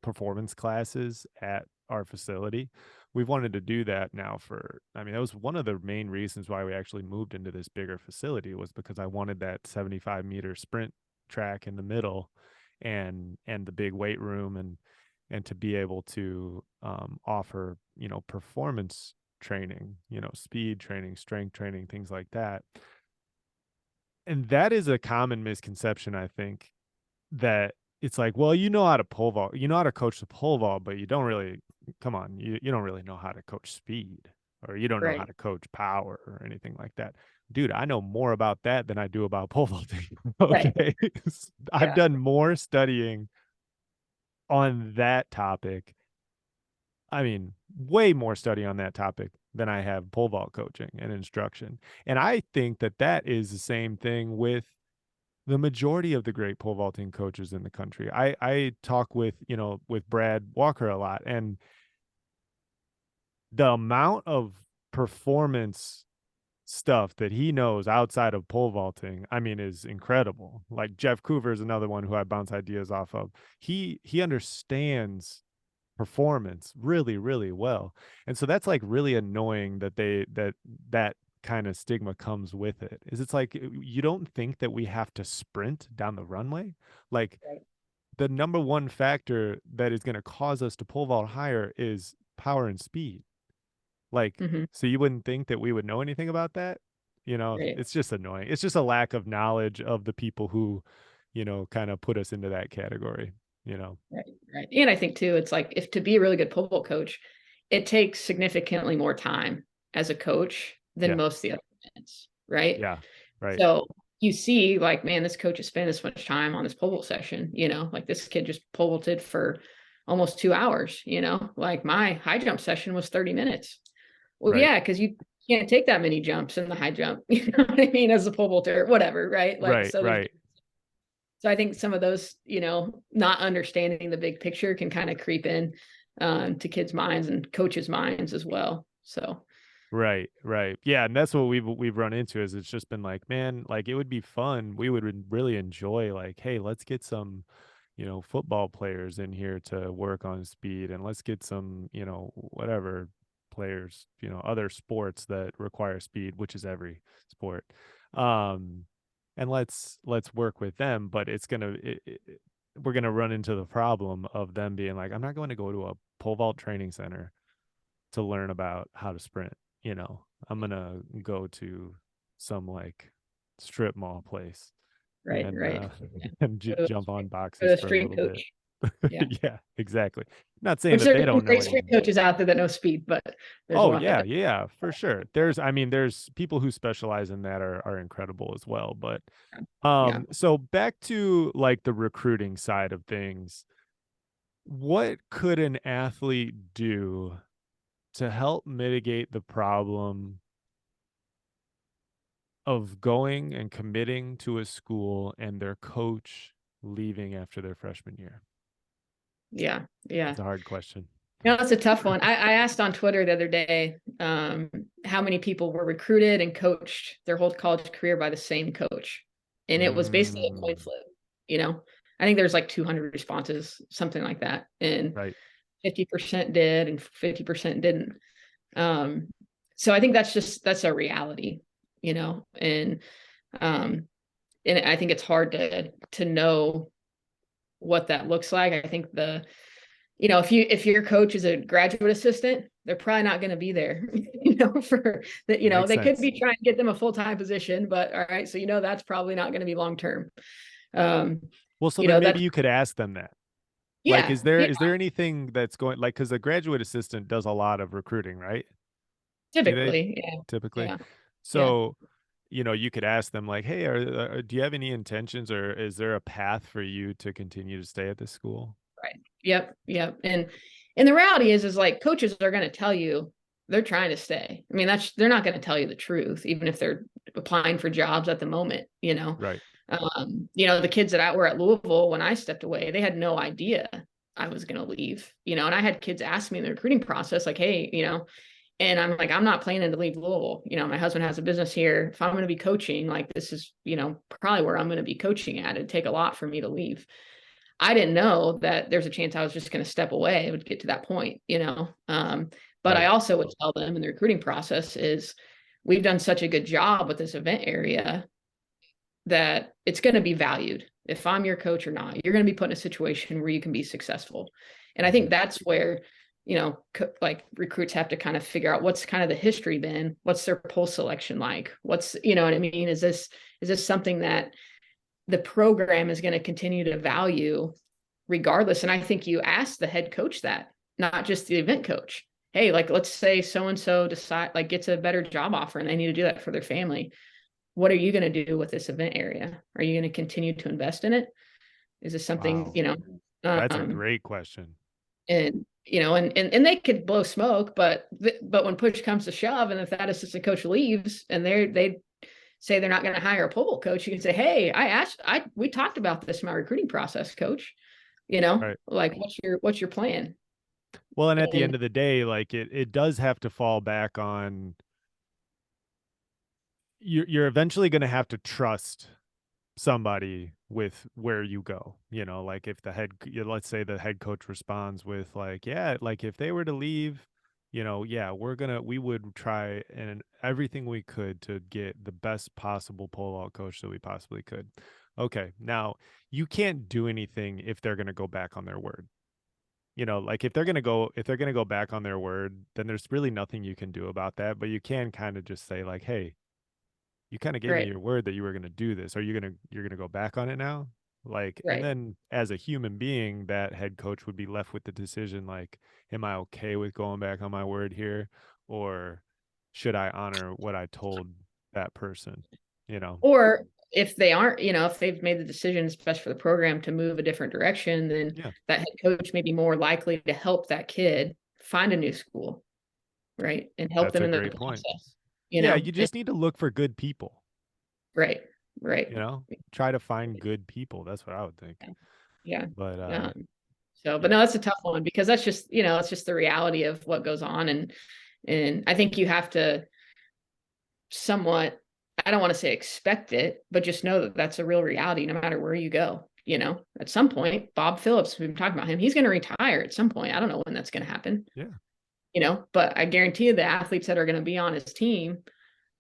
performance classes at our facility. We've wanted to do that now for, I mean, that was one of the main reasons why we actually moved into this bigger facility, was because I wanted that 75-meter sprint track in the middle, and the big weight room, and to be able to offer, performance training, speed training, strength training, things like that. And that is a common misconception, I think, that it's like, well, you know how to pole vault, you know how to coach the pole vault, but you don't really, come on, you don't really know how to coach speed, or you don't know how right, to coach power or anything like that. Dude, I know more about that than I do about pole vaulting. right, Okay. I've yeah, done more studying on that topic. I mean, way more study on that topic than I have pole vault coaching and instruction. And I think that that is the same thing with the majority of the great pole vaulting coaches in the country. I talk with, with Brad Walker a lot, and the amount of performance stuff that he knows outside of pole vaulting, I mean, is incredible. Like Jeff Coover is another one who I bounce ideas off of. He understands performance really, really well. And so that's like really annoying that that kind of stigma comes with it. Is it's like, you don't think that we have to sprint down the runway? Like, right, the number one factor that is going to cause us to pole vault higher is power and speed. Like, Hmm. so you wouldn't think that we would know anything about that? You know, Right. it's just annoying. It's just a lack of knowledge of the people who, kind of put us into that category, you know. Right, right. And I think too, it's like if to be a really good pole vault coach, it takes significantly more time as a coach than Yeah. most of the other events, right? Yeah. Right. So you see, like, man, this coach has spent this much time on this pole vault session, like this kid just pole vaulted for almost 2 hours, like my high jump session was 30 minutes. Well, Right. yeah, because you can't take that many jumps in the high jump, you know what I mean, as a pole vaulter, whatever, right? Like, Right. so there's Right. so I think some of those, not understanding the big picture can kind of creep in to kids' minds and coaches' minds as well. So Right, right. Yeah, and that's what we've run into is it's just been like, man, like it would be fun. We would really enjoy like, hey, let's get some, football players in here to work on speed and let's get some, whatever players, other sports that require speed, which is every sport. Um and let's work with them, but we're going to run into the problem of them being like, I'm not going to go to a pole vault training center to learn about how to sprint. I'm gonna go to some like strip mall place right, and right. Yeah. and Go to, jump on go to boxes a for a strength little bit. coach. Yeah. Yeah, exactly. Not saying Which that they there's some don't know great any. strength coaches out there that know speed, but there's Oh one yeah, that yeah, for sure. There's people who specialize in that are incredible as well. But yeah. so back to like the recruiting side of things, what could an athlete do to help mitigate the problem of going and committing to a school and their coach leaving after their freshman year? Yeah. Yeah. It's a hard question. That's a tough one. I asked on Twitter the other day how many people were recruited and coached their whole college career by the same coach. And it was basically a coin Mm, flip, you know. I think there's like 200 responses, something like that. And right. 50% did and 50% didn't. Um, so I think that's a reality, and um, and I think it's hard to know what that looks like. I think if your coach is a graduate assistant, they're probably not going to be there, for that, Makes they could sense. be trying to get them a full-time position, but all right, so that's probably not going to be long term. Um, Well, so then maybe that's you could ask them that. Like, yeah, is there yeah, is there anything that's going like because the graduate assistant does a lot of recruiting, right? Do they typically, yeah, typically? yeah, yeah. So, you could ask them like, "Hey, do you have any intentions, or is there a path for you to continue to stay at this school?" Right. Yep. Yep. And the reality is like coaches are going to tell you they're trying to stay. I mean, they're not going to tell you the truth, even if they're applying for jobs at the moment. Right. The kids that were at Louisville when I stepped away, they had no idea I was going to leave, and I had kids ask me in the recruiting process, like, hey, and I'm like, I'm not planning to leave Louisville. My husband has a business here. If I'm going to be coaching, like this is, probably where I'm going to be coaching at. It'd take a lot for me to leave. I didn't know that there's a chance I was just going to step away. It would get to that point. But I Right. also would tell them in the recruiting process is we've done such a good job with this event area that it's going to be valued. If I'm your coach or not, you're going to be put in a situation where you can be successful. And I Mhm. think that's where, like recruits have to kind of figure out what's kind of the history been, what's their poll selection like? What's, what I mean? Is this something that the program is going to continue to value regardless? And I think you ask the head coach that, not just the event coach. Hey, like let's say so and so gets a better job offer and they need to do that for their family. What are you going to do with this event area? Are you going to continue to invest in it? Is this something, Wow. That's a great question. and and they could blow smoke, but when push comes to shove, and if that assistant coach leaves and they say they're not going to hire a pole vault coach, you can say, hey, we talked about this in my recruiting process, coach. Right. Like what's your plan? Well, and at the And end of the day, like it does have to fall back on you're eventually going to have to trust somebody with where you go, like if let's say the head coach responds with like, yeah, like if they were to leave, yeah, we would try and everything we could to get the best possible pole vault coach that we possibly could. Okay, now you can't do anything if they're going to go back on their word. like if they're gonna go back on their word, then there's really nothing you can do about that. But you can kind of just say like, hey, you kind of gave me Right. your word that you were gonna do this. Are you're gonna go back on it now? Like, and Right. then as a human being, that head coach would be left with the decision like, am I okay with going back on my word here? Or should I honor what I told that person? You know? Or if they aren't, if they've made the decision, it's best for the program to move a different direction, then Yeah, that head coach may be more likely to help that kid find a new school, right? And help that's them a in the great point. process, Yeah, you and just need to look for good people, right, right. you know? Try to find good people. That's what I would think. Yeah. But So, but yeah. no, that's a tough one because that's just, it's just the reality of what goes on. And I think you have to somewhat, I don't want to say expect it, but just know that that's a real reality no matter where you go. At some point, Bob Phillips, we've been talking about him, he's going to retire at some point. I don't know when that's going to happen, Yeah. but I guarantee you the athletes that are going to be on his team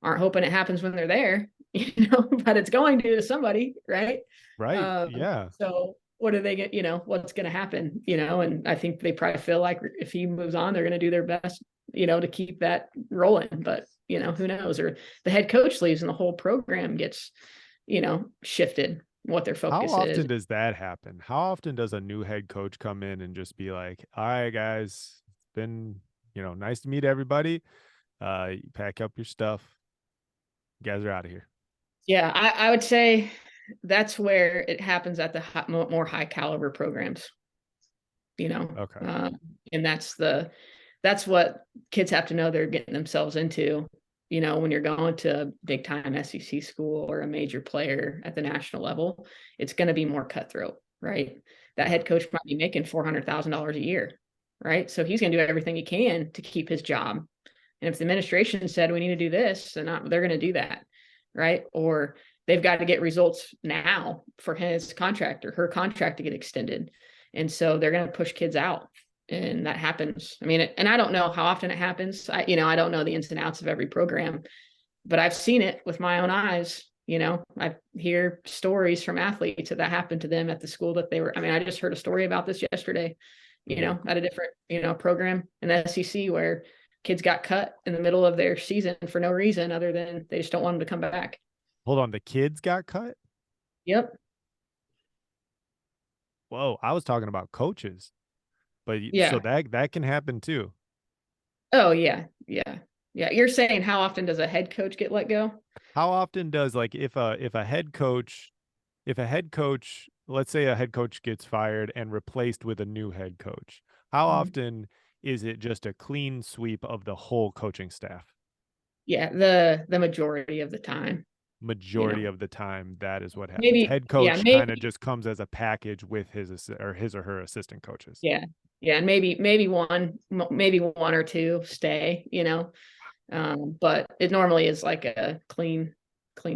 aren't hoping it happens when they're there, but it's going to somebody, right? Right. Yeah. So what do they get, what's going to happen, and I think they probably feel like if he moves on, they're going to do their best, to keep that rolling. But, who knows? Or the head coach leaves and the whole program gets, shifted what their How focus is. often does that happen? How often does a new head coach come in and just be like, "All right, guys, it's been, nice to meet everybody. You pack up your stuff. You guys are out of here." Yeah, I would say that's where it happens at the more high caliber programs, you know, Okay. um, and that's what kids have to know they're getting themselves into. When you're going to a big time SEC school or a major player at the national level, it's going to be more cutthroat, right? That Yeah. head coach might be making $400,000 a year, right? So he's going to do everything he can to keep his job. And if the administration said we need to do this, they're going to do that, right? Or they've got to get results now for his contract or her contract to get extended. And so they're going to push kids out. And that happens. I mean, and I don't know how often it happens. I don't know the ins and outs of every program, but I've seen it with my own eyes. I hear stories from athletes that happened to them at the school that they were. I mean, I just heard a story about this yesterday, Mhm. at a different, program in the SEC where kids got cut in the middle of their season for no reason other than they just don't want them to come back. Hold on, the kids got cut? Yep. Whoa, I was talking about coaches. But so Yeah. that can happen too. Oh, yeah. Yeah. Yeah. You're saying how often does a head coach get let go? How often does like if a head coach, let's say a head coach gets fired and replaced with a new head coach, how Mhm. often is it just a clean sweep of the whole coaching staff? Yeah. The majority of the time, you Majority know, of the time, that is what happens. maybe, Head yeah, coach kind of maybe, just comes as a package with his or her assistant coaches. yeah. Yeah. And maybe one or two stay, but it normally is like a clean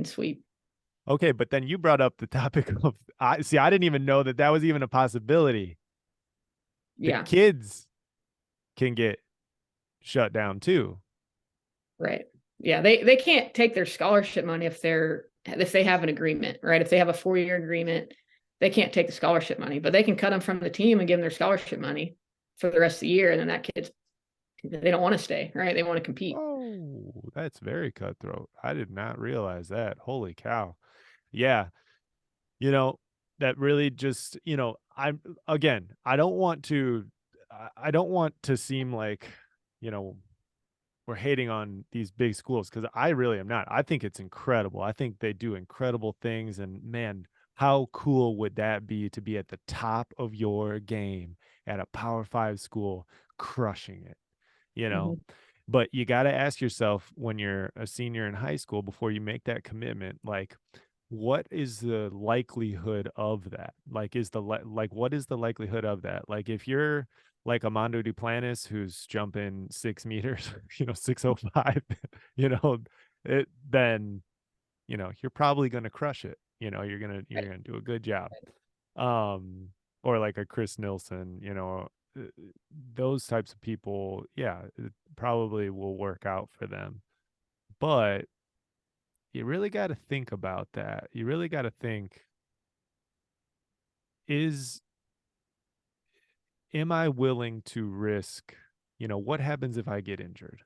sweep. Okay, but then you brought up the topic of I see. I didn't even know that that was even a possibility. The Yeah. kids can get shut down too. Right. Yeah. They can't take their scholarship money if they have an agreement, right? If they have a 4-year agreement, they can't take the scholarship money, but they can cut them from the team and give them their scholarship money for the rest of the year. And then that kid's they don't want to stay, right? They want to compete. Oh, that's very cutthroat. I did not realize that. Holy cow. Yeah. You know, that really just, I'm again, I don't want to seem like, you know, we're hating on these big schools because I really am not. I think it's incredible. I think they do incredible things. And man, how cool would that be to be at the top of your game at a Power 5 school, crushing it, you know? Mhm. But you got to ask yourself when you're a senior in high school before you make that commitment, like, what is the likelihood of that? Like, what is the likelihood of that? Like, if you're like Amando Duplantis, who's jumping 6 meters, 605, you know, then, you're probably going to crush it. You're Right. going to do a good job. Um, or like a Chris Nilsson, uh, those types of people, yeah, it probably will work out for them. But you really got to think about that. You really got to think, is am I willing to risk, what happens if I get injured?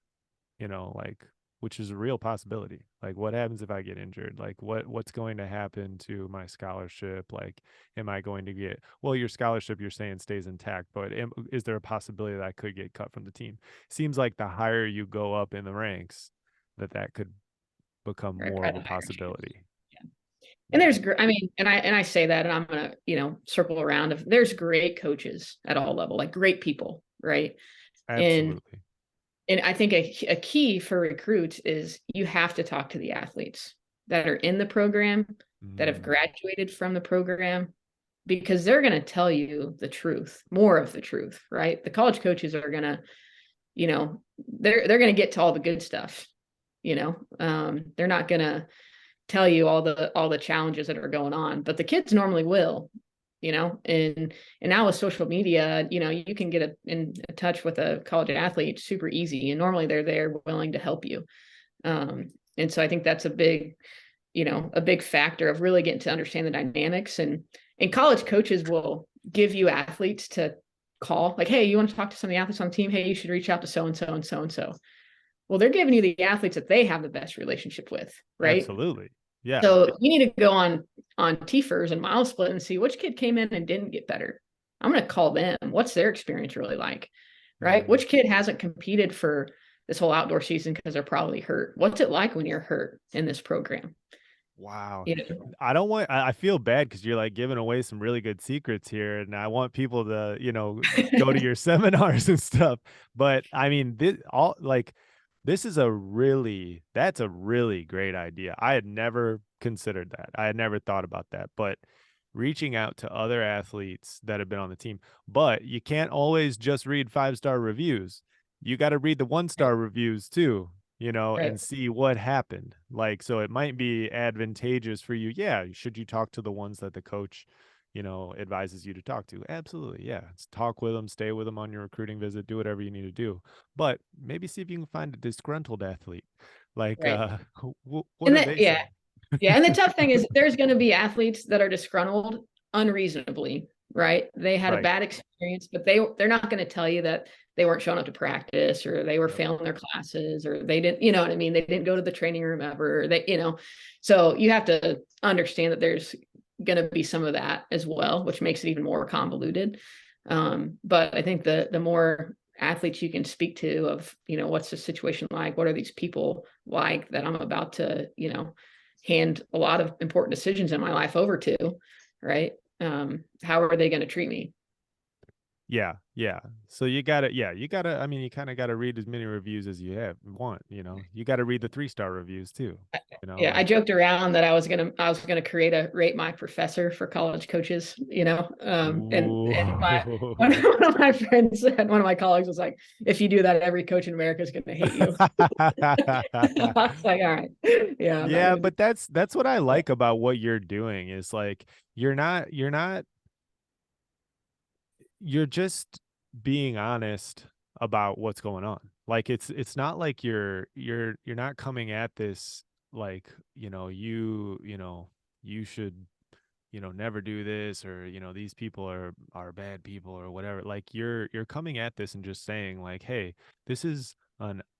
Like, which is a real possibility. Like, what happens if I get injured? Like, what's going to happen to my scholarship? Like, am I going to get, well, your scholarship, you're saying stays intact, but is there a possibility that I could get cut from the team? Seems like the higher you go up in the ranks, that could become Right, more of probably a the higher chance. possibility. Yeah. And Yeah, I mean, and I say that, and I'm gonna, circle around. If there's great coaches at all level, like great people, right? And absolutely. and I think a key for recruits is you have to talk to the athletes that are in the program, that have Mm, graduated from the program, because they're going to tell you the truth, more of the truth, right? The college coaches are going to, they're going to get to all the good stuff, they're not going to tell you all the challenges that are going on, but the kids normally will, and now with social media, you can get in touch with a college athlete super easy, and normally they're there willing to help you. And so I think that's a big factor of really getting to understand the dynamics, and college coaches will give you athletes to call, like, hey, you want to talk to some of the athletes on the team? Hey, you should reach out to so and so and so and so. Well, they're giving you the athletes that they have the best relationship with, right? absolutely. Yeah. So you need to go on TFERS and mile split and see which kid came in and didn't get better. I'm going to call them. What's their experience really like, right? Mm. Which kid hasn't competed for this whole outdoor season because they're probably hurt? What's it like when you're hurt in this program? Wow. You know, I don't want, I feel bad because you're like giving away some really good secrets here. And I want people to, go to your seminars and stuff. But I mean, this is that's a really great idea. I had never considered that. I had never thought about that. But reaching out to other athletes that have been on the team, but you can't always just read 5-star reviews. You got to read the 1-star reviews too, right, and see what happened. Like, so it might be advantageous for you. Yeah. Should you talk to the ones that the coach, advises you to talk to? Absolutely. Yeah. Talk with them, stay with them on your recruiting visit, do whatever you need to do. But maybe see if you can find a disgruntled athlete. Like, right. what And do that, they say? yeah, yeah. And the tough thing is there's going to be athletes that are disgruntled unreasonably, right? They had a Right. bad experience, but they're not going to tell you that they weren't showing up to practice, or they were Yep. failing their classes, or they didn't, you know what I mean? They didn't go to the training room ever. So you have to understand that there's going to be some of that as well, which makes it even more convoluted. But I think the more athletes you can speak to of, what's the situation like? What are these people like that I'm about to, hand a lot of important decisions in my life over to, right? How are they going to treat me? Yeah, yeah. So I mean, you kind of got to read as many reviews as you want, you got to read the 3-star reviews too, Yeah, I like, joked around that I was gonna create a rate my professor for college coaches, and my ooh. one of my friends said, one of my colleagues was like, if you do that, every coach in America is gonna hate you. I was like, all right, yeah, I'm not Yeah, gonna do but that's what I that. like about what you're doing is like you're just being honest about what's going on. Like, it's not like you're not coming at this like, you should, never do this, or, these people are bad people or whatever. Like, you're coming at this and just saying like, hey, this is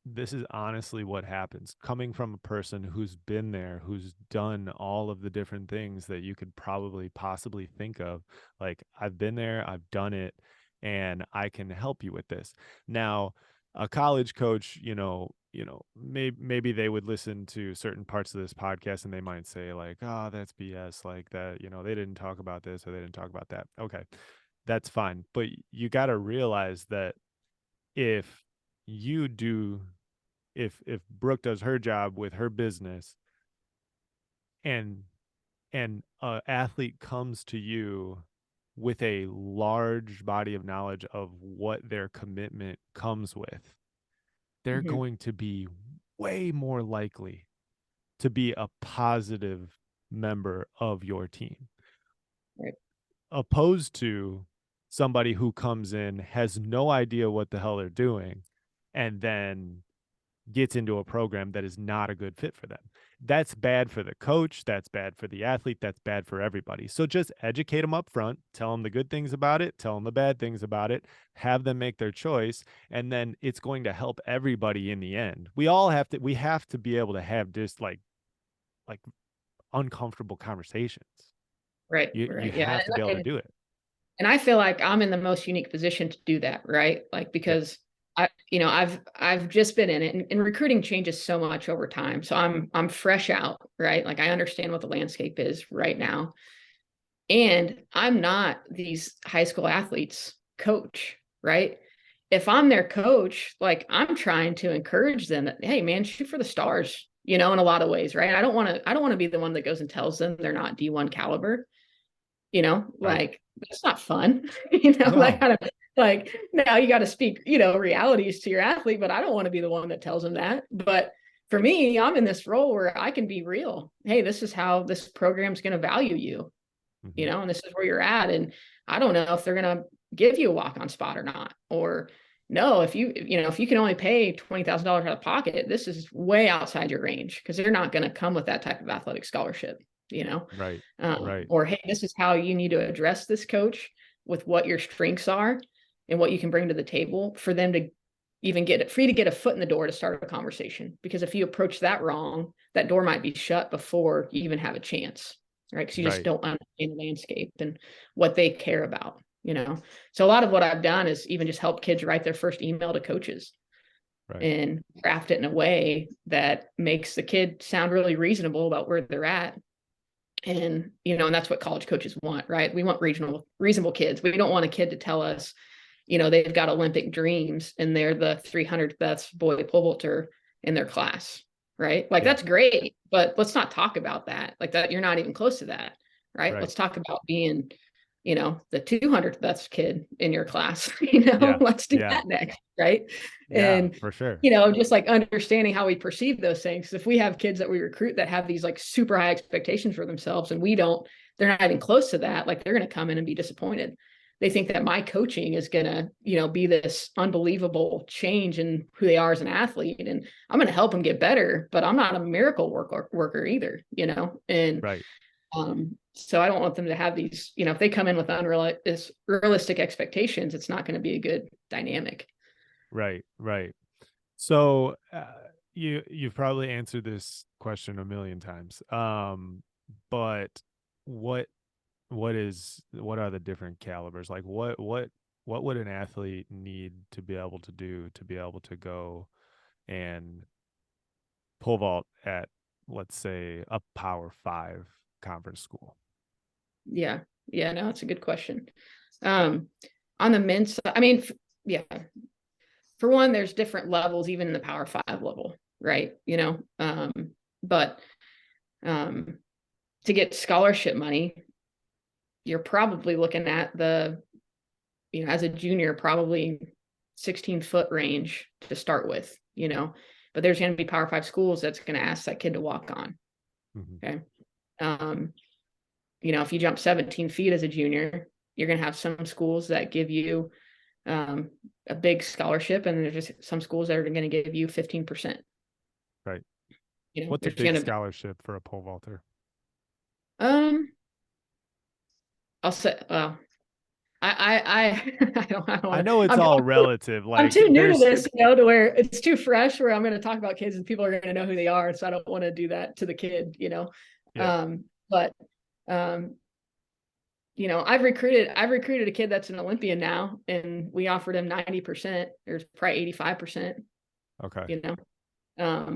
this is honestly what happens, coming from a person who's been there, who's done all of the different things that you could probably possibly think of. Like, I've been there, I've done it, and I can help you with this. Now, a college coach, maybe they would listen to certain parts of this podcast and they might say like, "Oh, that's BS," like that, they didn't talk about this or they didn't talk about that. Okay, that's fine. But you got to realize that if you do, if Brooke does her job with her business, and a athlete comes to you with a large body of knowledge of what their commitment comes with, they're Mhm. going to be way more likely to be a positive member of your team, Right. opposed to somebody who comes in, has no idea what the hell they're doing, and then gets into a program that is not a good fit for them. That's bad for the coach. That's bad for the athlete. That's bad for everybody. So just educate them up front, tell them the good things about it, tell them the bad things about it, have them make their choice. And then it's going to help everybody in the end. We have to be able to have just like uncomfortable conversations. Right. You Right. Yeah. have to be able to do it. And I feel like I'm in the most unique position to do that, right? Like, Yeah. because I've just been in it, and recruiting changes so much over time. So I'm fresh out, right? Like, I understand what the landscape is right now. And I'm not these high school athletes coach, right? If I'm their coach, like, I'm trying to encourage them that, hey man, shoot for the stars, in a lot of ways, right? I don't want to be the one that goes and tells them they're not D1 caliber, Right. like, that's not fun. Like, No. kind of, like, now you got to speak, realities to your athlete, but I don't want to be the one that tells them that. But for me, I'm in this role where I can be real. Hey, this is how this program's going to value you, Mm-hmm. and this is where you're at. And I don't know if they're going to give you a walk-on spot or not, or no, if you can only pay $20,000 out of pocket, this is way outside your range, because they're not going to come with that type of athletic scholarship, Right. Right. or, hey, this is how you need to address this, coach, with what your strengths are and what you can bring to the table for them to even get free to get a foot in the door to start a conversation. Because if you approach that wrong, that door might be shut before you even have a chance, right? Because you just Right. don't understand the landscape and what they care about, So a lot of what I've done is even just help kids write their first email to coaches Right. and craft it in a way that makes the kid sound really reasonable about where they're at. And, and that's what college coaches want, right? We want reasonable kids. We don't want a kid to tell us, they've got Olympic dreams and they're the 300th best boy pole vaulter in their class, right? Like, Yeah. that's great, but let's not talk about that. Like, that, you're not even close to that, right? Right. Let's talk about being, the 200th best kid in your class. Yeah. Let's do Yeah. that next, right? Yeah, And for sure. just like understanding how we perceive those things. If we have kids that we recruit that have these like super high expectations for themselves, and we don't, they're not even close to that, like, they're going to come in and be disappointed. They think that my coaching is going to, be this unbelievable change in who they are as an athlete. And I'm going to help them get better, but I'm not a miracle worker either, and Right. so I don't want them to have these, if they come in with unrealistic expectations, it's not going to be a good dynamic. Right. Right. So you've probably answered this question a million times. But what what are the different calibers? Like what would an athlete need to be able to do to be able to go and pole vault at, let's say, a Power 5 conference school? Yeah. Yeah. No, that's a good question. On the men's side, I mean, yeah, for one, there's different levels, even in the Power 5 level, right? But to get scholarship money, you're probably looking at as a junior, probably 16-foot range to start with, but there's going to be Power 5 schools that's going to ask that kid to walk on. Mm-hmm. Okay. If you jump 17 feet as a junior, you're going to have some schools that give you a big scholarship, and there's just some schools that are going to give you 15%. Right. What's a There's big going to scholarship for a pole vaulter? I'll say, well, I don't I want know to. it's all relative. I'm Like too new to there's this, to where it's too fresh. Where I'm going to talk about kids and people are going to know who they are, so I don't want to do that to the kid, yeah. But I've recruited a kid that's an Olympian now, and we offered him 90%. There's probably 85%. Okay.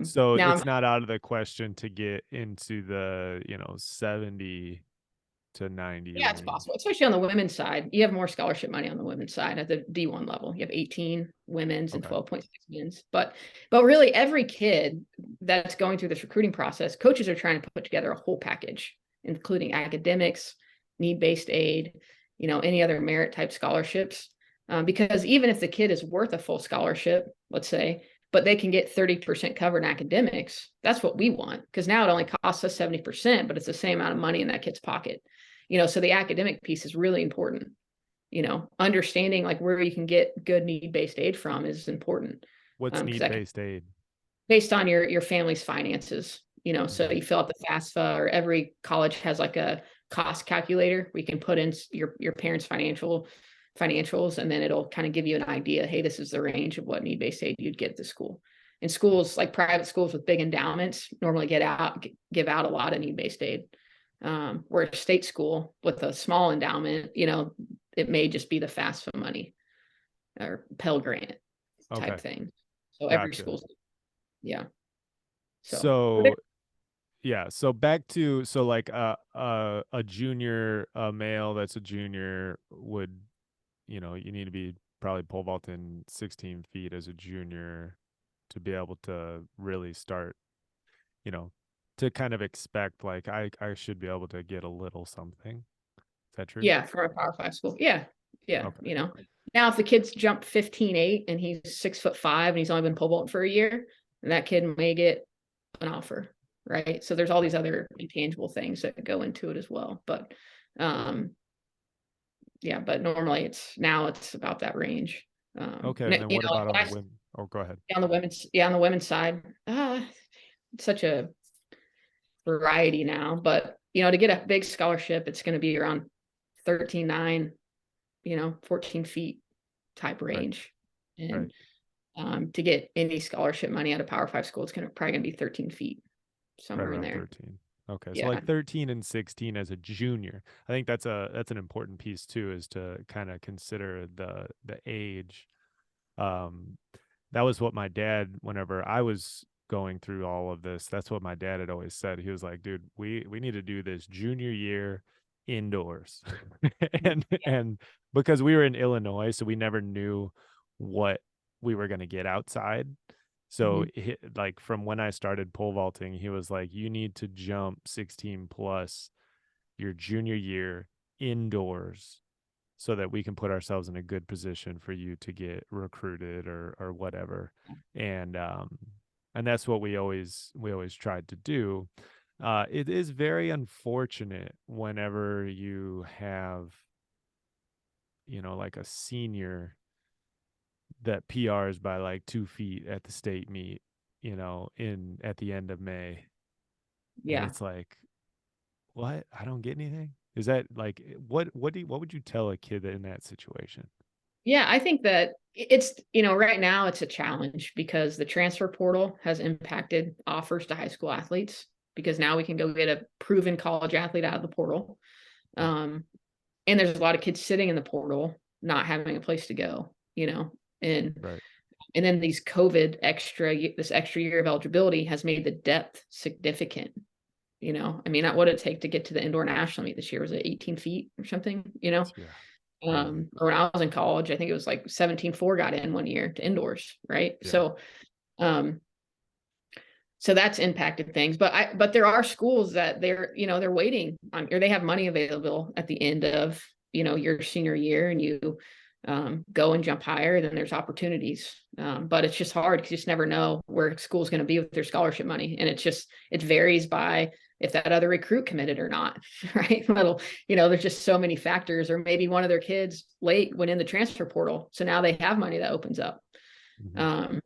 So Now it's not out of the question to get into the, 70 to 90 yeah, it's range. possible, especially on the women's side. You have more scholarship money on the women's side at the D1 level. You have 18 women's and Okay. 12.6 men's. But really, every kid that's going through this recruiting process, coaches are trying to put together a whole package, including academics, need-based aid, any other merit type scholarships. Because even if the kid is worth a full scholarship, let's say, but they can get 30% covered in academics, that's what we want. Because now it only costs us 70%, but it's the same amount of money in that kid's pocket. So the academic piece is really important. Understanding like where you can get good need-based aid from is important. What's 'Cause need-based aid? based on your family's finances. So Mhm. you fill out the FAFSA, or every college has like a cost calculator. We can put in your parents' financials, and then it'll kind of give you an idea. Hey, this is the range of what need-based aid you'd get at the school. And schools, like private schools with big endowments, normally give out a lot of need-based aid. Where a state school with a small endowment, it may just be the FAFSA money or Pell Grant type Okay, thing. So every gotcha. school's, yeah. So, but So yeah, so back to so like a junior, a male that's a junior would, you need to be probably pole vaulting 16 feet as a junior to be able to really start, you know, to kind of expect like I should be able to get a little something. Is that true? yeah, for a Power Five school, yeah, yeah. Okay. Now if the kid's jump 15.8 and he's 6'5" and he's only been pole vaulting for a year, then that kid may get an offer, right? So there's all Right. these other intangible things that go into it as well. But um, yeah, but normally it's about that range. Okay, and then what about on the I women? Oh, go ahead. on the women's side, it's such a variety now. But to get a big scholarship, it's going to be around 13.9, 14 feet type Right. range. Right. And to get any scholarship money at a Power Five school, it's probably going to be 13 feet, Right somewhere in around there. 13. Okay. So Yeah. like 13 and 16 as a junior. I think that's an important piece too, is to kind of consider the age. Um that was what my dad, whenever I was going through all of this, that's what my dad had always said. He was like, dude, we need to do this junior year indoors. And because we were in Illinois, so we never knew what we were going to get outside. So Mhm. like from when I started pole vaulting, he was like, you need to jump 16 plus your junior year indoors so that we can put ourselves in a good position for you to get recruited or whatever. And that's what we always tried to do. It is very unfortunate whenever you have, like a senior that PRs by like 2 feet at the state meet, in at the end of May. And Yeah. it's like, what? I don't get anything. Is that like what would you tell a kid in that situation? Yeah, I think that it's, right now it's a challenge because the transfer portal has impacted offers to high school athletes, because now we can go get a proven college athlete out of the portal. Right. Um, and there's a lot of kids sitting in the portal not having a place to go, and Right. and then this extra year of eligibility has made the depth significant. I mean, what did it take to get to the indoor national meet this year? Was it 18 feet or something? Yeah. Crazy. Or when I was in college, I think it was like 17.4 got in one year to indoors, right? Yeah. Um, so that's impacted things. But there are schools that they're waiting on, or they have money available at the end of, your senior year, and you go and jump higher, then there's opportunities. But it's just hard because you just never know where school's going to be with their scholarship money. And it varies by if that other recruit committed or not, right? There's just so many factors, or maybe one of their kids late went in the transfer portal. So now they have money that opens up. Hmm. Um,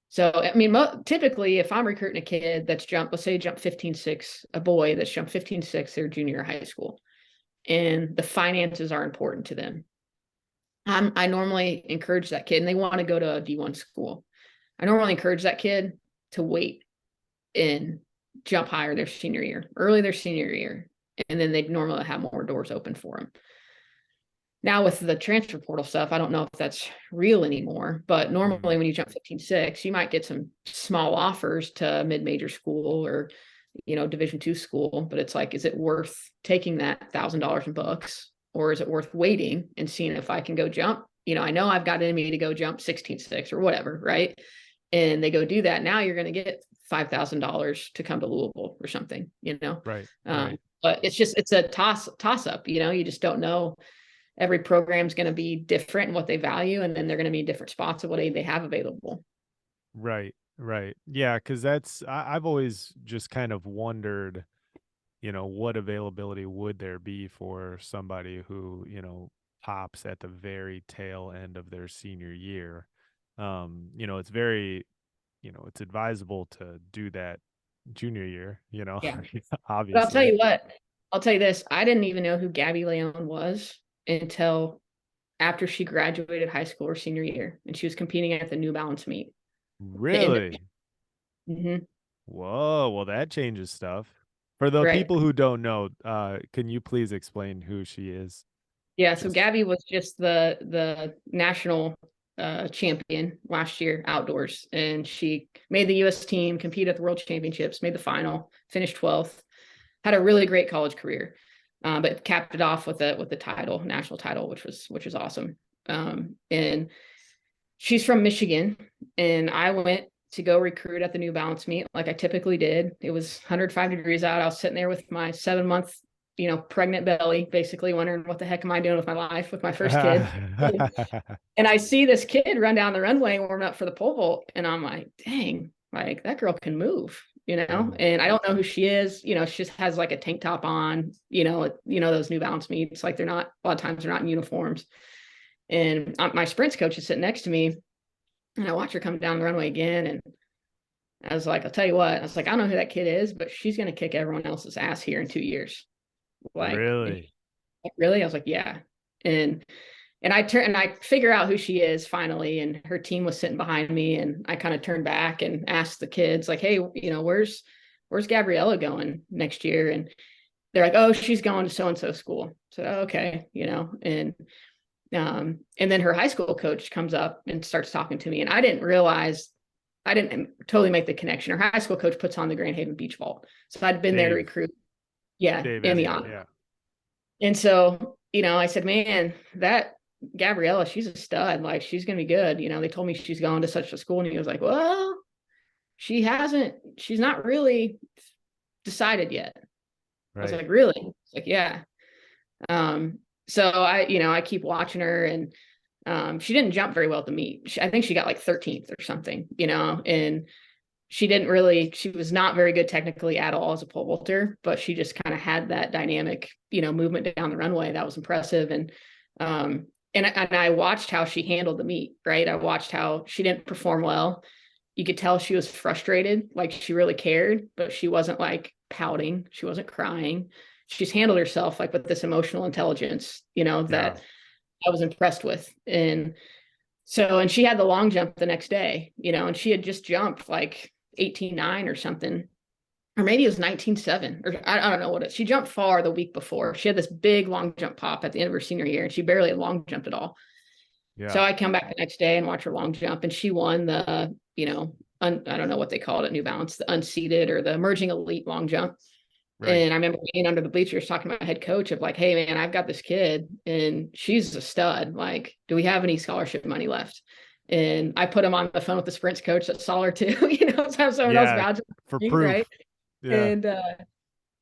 so, I mean, typically, if I'm recruiting a kid that's let's say jump 15.6, a boy that's jumped 15.6, their junior high school, and the finances are important to them. I normally encourage that kid, and they want to go to a D1 school. I normally encourage that kid to wait and jump higher their senior year, and then they normally have more doors open for them. Now with the transfer portal stuff, I don't know if that's real anymore, but Hmm. normally when you jump 15.6, you might get some small offers to mid-major school or, Division II school, but it's like, is it worth taking that $1,000 in books, or is it worth waiting and seeing if I can go jump? I know I've got in me to go jump 16.6 or whatever, right? And they go do that. Now you're going to get $5,000 to come to Louisville or something. Right. Um, Right. but it's a toss up, you just don't know. Every program is going to be different in what they value, and then they're going to be in different spots of what aid they have available. Right. Right. Yeah, because I've always just kind of wondered, what availability would there be for somebody who, pops at the very tail end of their senior year. It's very it's advisable to do that junior year, Yeah. But I'll tell obviously. you what, I'll tell you this. I didn't even know who Gabby Leon was until after she graduated high school her senior year, and she was competing at the New Balance meet. The Really? mm-hmm, Whoa, well that changes stuff. For the right. people who don't know, can you please explain who she is? Yeah, so Just Gabby was just the national champion last year outdoors, and she made the U.S. team, competed at the World Championships, made the final, finished 12th, had a really great college career, but capped it off with the title, national title, which was awesome. And she's from Michigan, and I went to go recruit at the New Balance meet like I typically did. It was 105 degrees out. I was sitting there with my 7 month, pregnant belly, basically wondering what the heck am I doing with my life with my first kid. And I see this kid run down the runway warming up for the pole vault, and I'm like, dang, like that girl can move, Mm, and I don't know who she is. She just has like a tank top on, those New Balance meets, like they're not, a lot of times they're not in uniforms. And my sprints coach is sitting next to me, and I watch her come down the runway again. And I was like, I'll tell you what, I was like, I don't know who that kid is, but she's going to kick everyone else's ass here in 2 years. Like, and really? like, really? I was like, yeah. And I turn and I figure out who she is finally. And her team was sitting behind me. And I kind of turned back and asked the kids, like, hey, where's Gabriella going next year? And they're like, oh, she's going to so-and-so school. So, oh, okay, and then her high school coach comes up and starts talking to me. And I didn't totally make the connection. Her high school coach puts on the Grand Haven Beach Vault. So I'd been there to Dave. recruit. Yeah, Dave in the Elliott, on. yeah. And so, I said, man, that Gabriella, she's a stud. Like, she's going to be good. They told me she's going to such a school. And he was like, well, she's not really decided yet. I was Right. like, really? It's like, yeah. So I keep watching her, and she didn't jump very well at the meet. I think she got like 13th or something, and she was not very good technically at all as a pole vaulter, but she just kind of had that dynamic, movement down the runway that was impressive. And I watched how she handled the meet, right? I watched how she didn't perform well. You could tell she was frustrated, like she really cared, but she wasn't like pouting. She wasn't crying. She's handled herself like with this emotional intelligence, Yeah. that I was impressed with. And she had the long jump the next day, and she had just jumped like 18.9 or something, or maybe it was 19.7, or I don't know what she jumped far the week before. She had this big long jump pop at the end of her senior year, and she barely had long jumped at all. So Yeah. I come back the next day and watch her long jump, and she won the, I don't know what they call it at New Balance, the unseated or the emerging elite long jump. Right. And I remember being under the bleachers talking to my head coach of like, hey man, I've got this kid and she's a stud. Like, do we have any scholarship money left? And I put him on the phone with the sprints coach that saw her too, to have someone else Yeah. vouch For for me, right? proof. Yeah.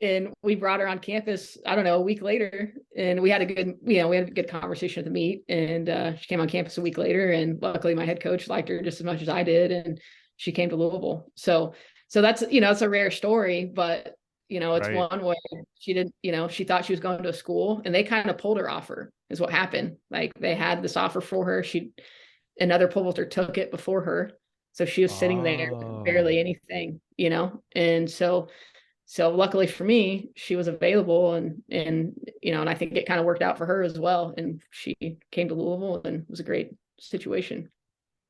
And we brought her on campus, I don't know, a week later, and we had a good conversation at the meet. And she came on campus a week later, and luckily my head coach liked her just as much as I did, and she came to Louisville. So that's, it's a rare story, but it's Right. one where she didn't, she thought she was going to a school, and they kind of pulled her offer is what happened. Like, they had this offer for her. Another pole vaulter took it before her. So she was sitting there with Oh, barely anything, and so luckily for me, she was available, and I think it kind of worked out for her as well. And she came to Louisville, and it was a great situation.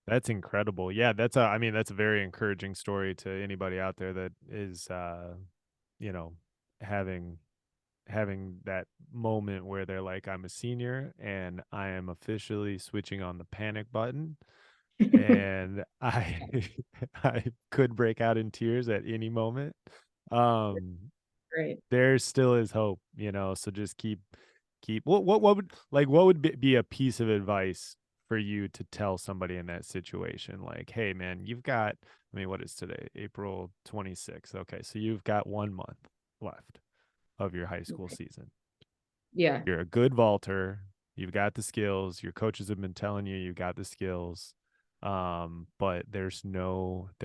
that's incredible. Yeah, I mean, that's a very encouraging story to anybody out there that is you know, having that moment where they're like, I'm a senior and I am officially switching on the panic button, and I I could break out in tears at any moment. Um Great. there still is hope, so just keep what would what would be a piece of advice for you to tell somebody in that situation, like, hey man, you've got, I mean, what is today, April 26th? Okay, so you've got 1 month left of your high school season. Yeah. You're a good vaulter, you've got the skills, your coaches have been telling you you've got the skills, but there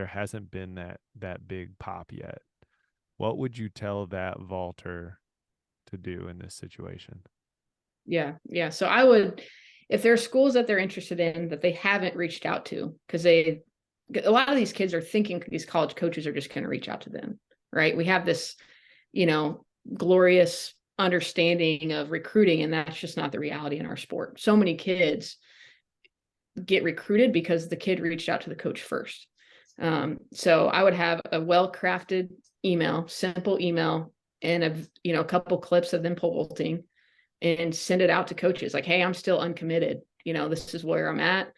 hasn't been that big pop yet. What would you tell that vaulter to do in this situation? Yeah. Yeah. So I would, if there are schools that they're interested in that they haven't reached out to, because a lot of these kids are thinking these college coaches are just going to reach out to them, right? We have this, you know, glorious understanding of recruiting, and that's just not the reality in our sport. So many kids get recruited because the kid reached out to the coach first. So I would have a well-crafted email, simple email, and a couple clips of them pole vaulting, and send it out to coaches like, hey, I'm still uncommitted. This is where I'm at.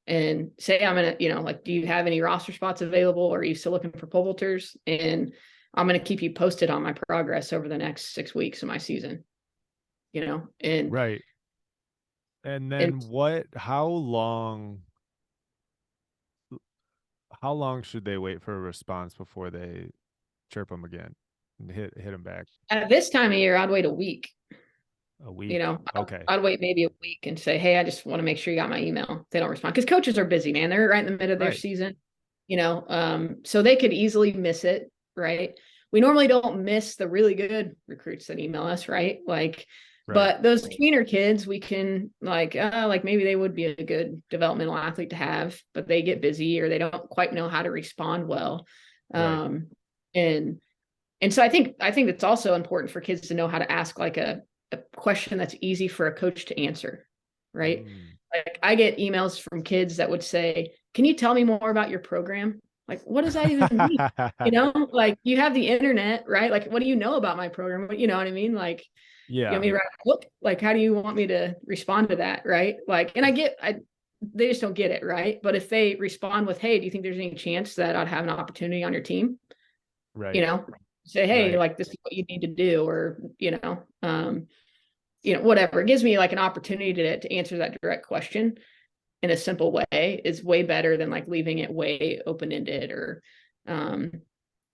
And say I'm gonna, like, do you have any roster spots available? Or are you still looking for pole vaulters? And I'm gonna keep you posted on my progress over the next 6 weeks of my season. And Right. And and then how long should they wait for a response before they chirp them again and hit them back? at this time of year, I'd wait a week. A week. Okay. I'd wait maybe a week and say, hey, I just want to make sure you got my email. If they don't respond, because coaches are busy, man. They're right in the middle of their Right. season, so they could easily miss it, right? We normally don't miss the really good recruits that email us, right? Like, Right. but those tweener kids, we can like maybe they would be a good developmental athlete to have, but they get busy or they don't quite know how to respond well. Right. And so I think it's also important for kids to know how to ask like a question that's easy for a coach to answer, right? Mm. Like I get emails from kids that would say, "Can you tell me more about your program?" Like, what does that even mean? Like you have the internet, right? Like, what do you know about my program? You know what I mean? Like, you want Yeah. me to write a book? Like, how do you want me to respond to that, right? Like, and they just don't get it, right? But if they respond with, "Hey, do you think there's any chance that I'd have an opportunity on your team?" you Right. know, say, "Hey, Right. like this is what you need to do," or whatever. It gives me like an opportunity to answer that direct question in a simple way is way better than like leaving it way open-ended or and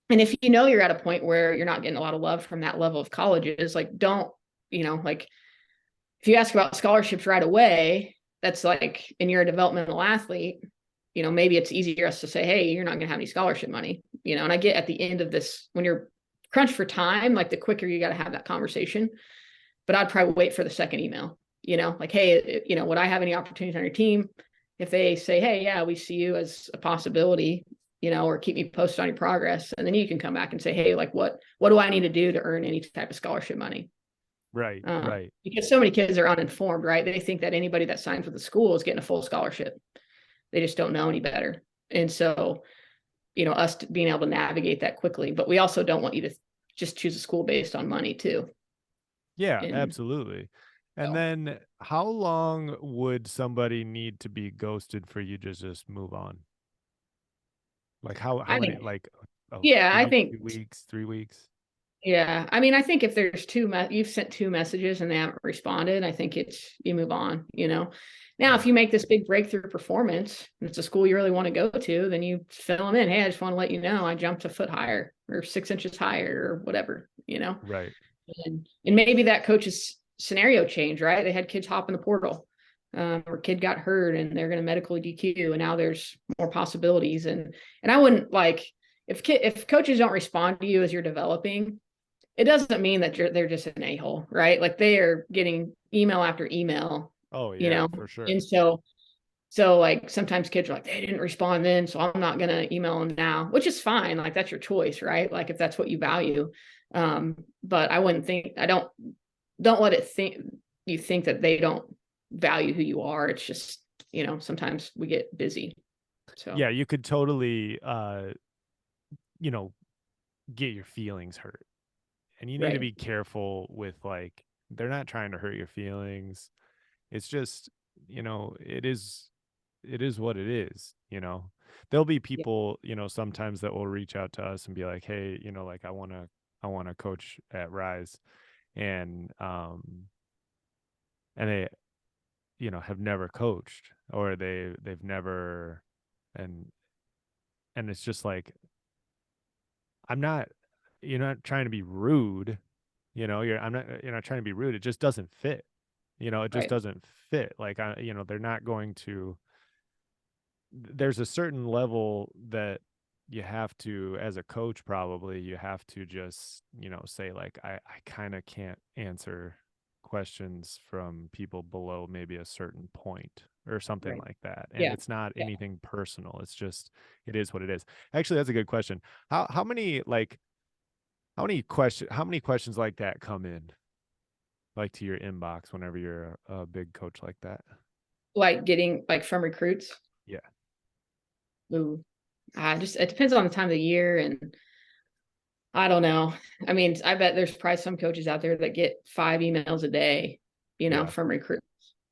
if you're at a point where you're not getting a lot of love from that level of colleges, like don't, like if you ask about scholarships right away, that's like, and you're a developmental athlete, maybe it's easier us to say, hey, you're not going to have any scholarship money, and I get at the end of this, when you're crunched for time, like the quicker you got to have that conversation. But I'd probably wait for the second email, like, hey, would I have any opportunities on your team? If they say, hey, yeah, we see you as a possibility, or keep me posted on your progress. And then you can come back and say, hey, like, what do I need to do to earn any type of scholarship money? Right. Right. Because so many kids are uninformed, right? They think that anybody that signs with the school is getting a full scholarship. They just don't know any better. And so, us being able to navigate that quickly, but we also don't want you to just choose a school based on money too. Yeah, And absolutely. And so, then how long would somebody need to be ghosted for you to just move on? Like how I many, think, like a yeah, I week, think 2 weeks, 3 weeks? Yeah, I mean, I think if there's you've sent two messages and they haven't responded, I think you move on, Now, if Right. you make this big breakthrough performance and it's a school you really want to go to, then you fill them in. Hey, I just want to let you know I jumped a foot higher or 6 inches higher or whatever. Right. And maybe that coach's scenario changed, right? They had kids hop in the portal, or kid got hurt and they're going to medically DQ, and now there's more possibilities. And I wouldn't like if coaches don't respond to you as you're developing, it doesn't mean that they're just an a-hole, right? Like they are getting email after email, Oh you yeah, know, for sure. and so like sometimes kids are like, they didn't respond then, so I'm not gonna email them now, which is fine. Like that's your choice, right? Like if that's what you value. But I don't let it think that they don't value who you are. It's just, sometimes we get busy. So Yeah, you could totally you know, get your feelings hurt. And you need to right. be careful with like they're not trying to hurt your feelings. It's just, it is what it is, There'll be Yeah. people, sometimes that will reach out to us and be like, "Hey, like I want to coach at Rise." And and they, have never coached or they've never and it's just like I'm not you're not trying to be rude, you're not trying to be rude. It just doesn't fit. It just Right. doesn't fit. Like they're not going to there's a certain level that you have to as a coach probably you have to just say like I kind of can't answer questions from people below maybe a certain point or something Right. like that. And Yeah. it's not Yeah. anything personal. It's just it is what it is. Actually, that's a good question. How many like how many questions like that come in like to your inbox whenever you're a big coach like that? Like getting like from recruits. Yeah. Ooh, just it depends on the time of the year, and I don't know. I mean, I bet there's probably some coaches out there that get 5 emails a day, Yeah. from recruits.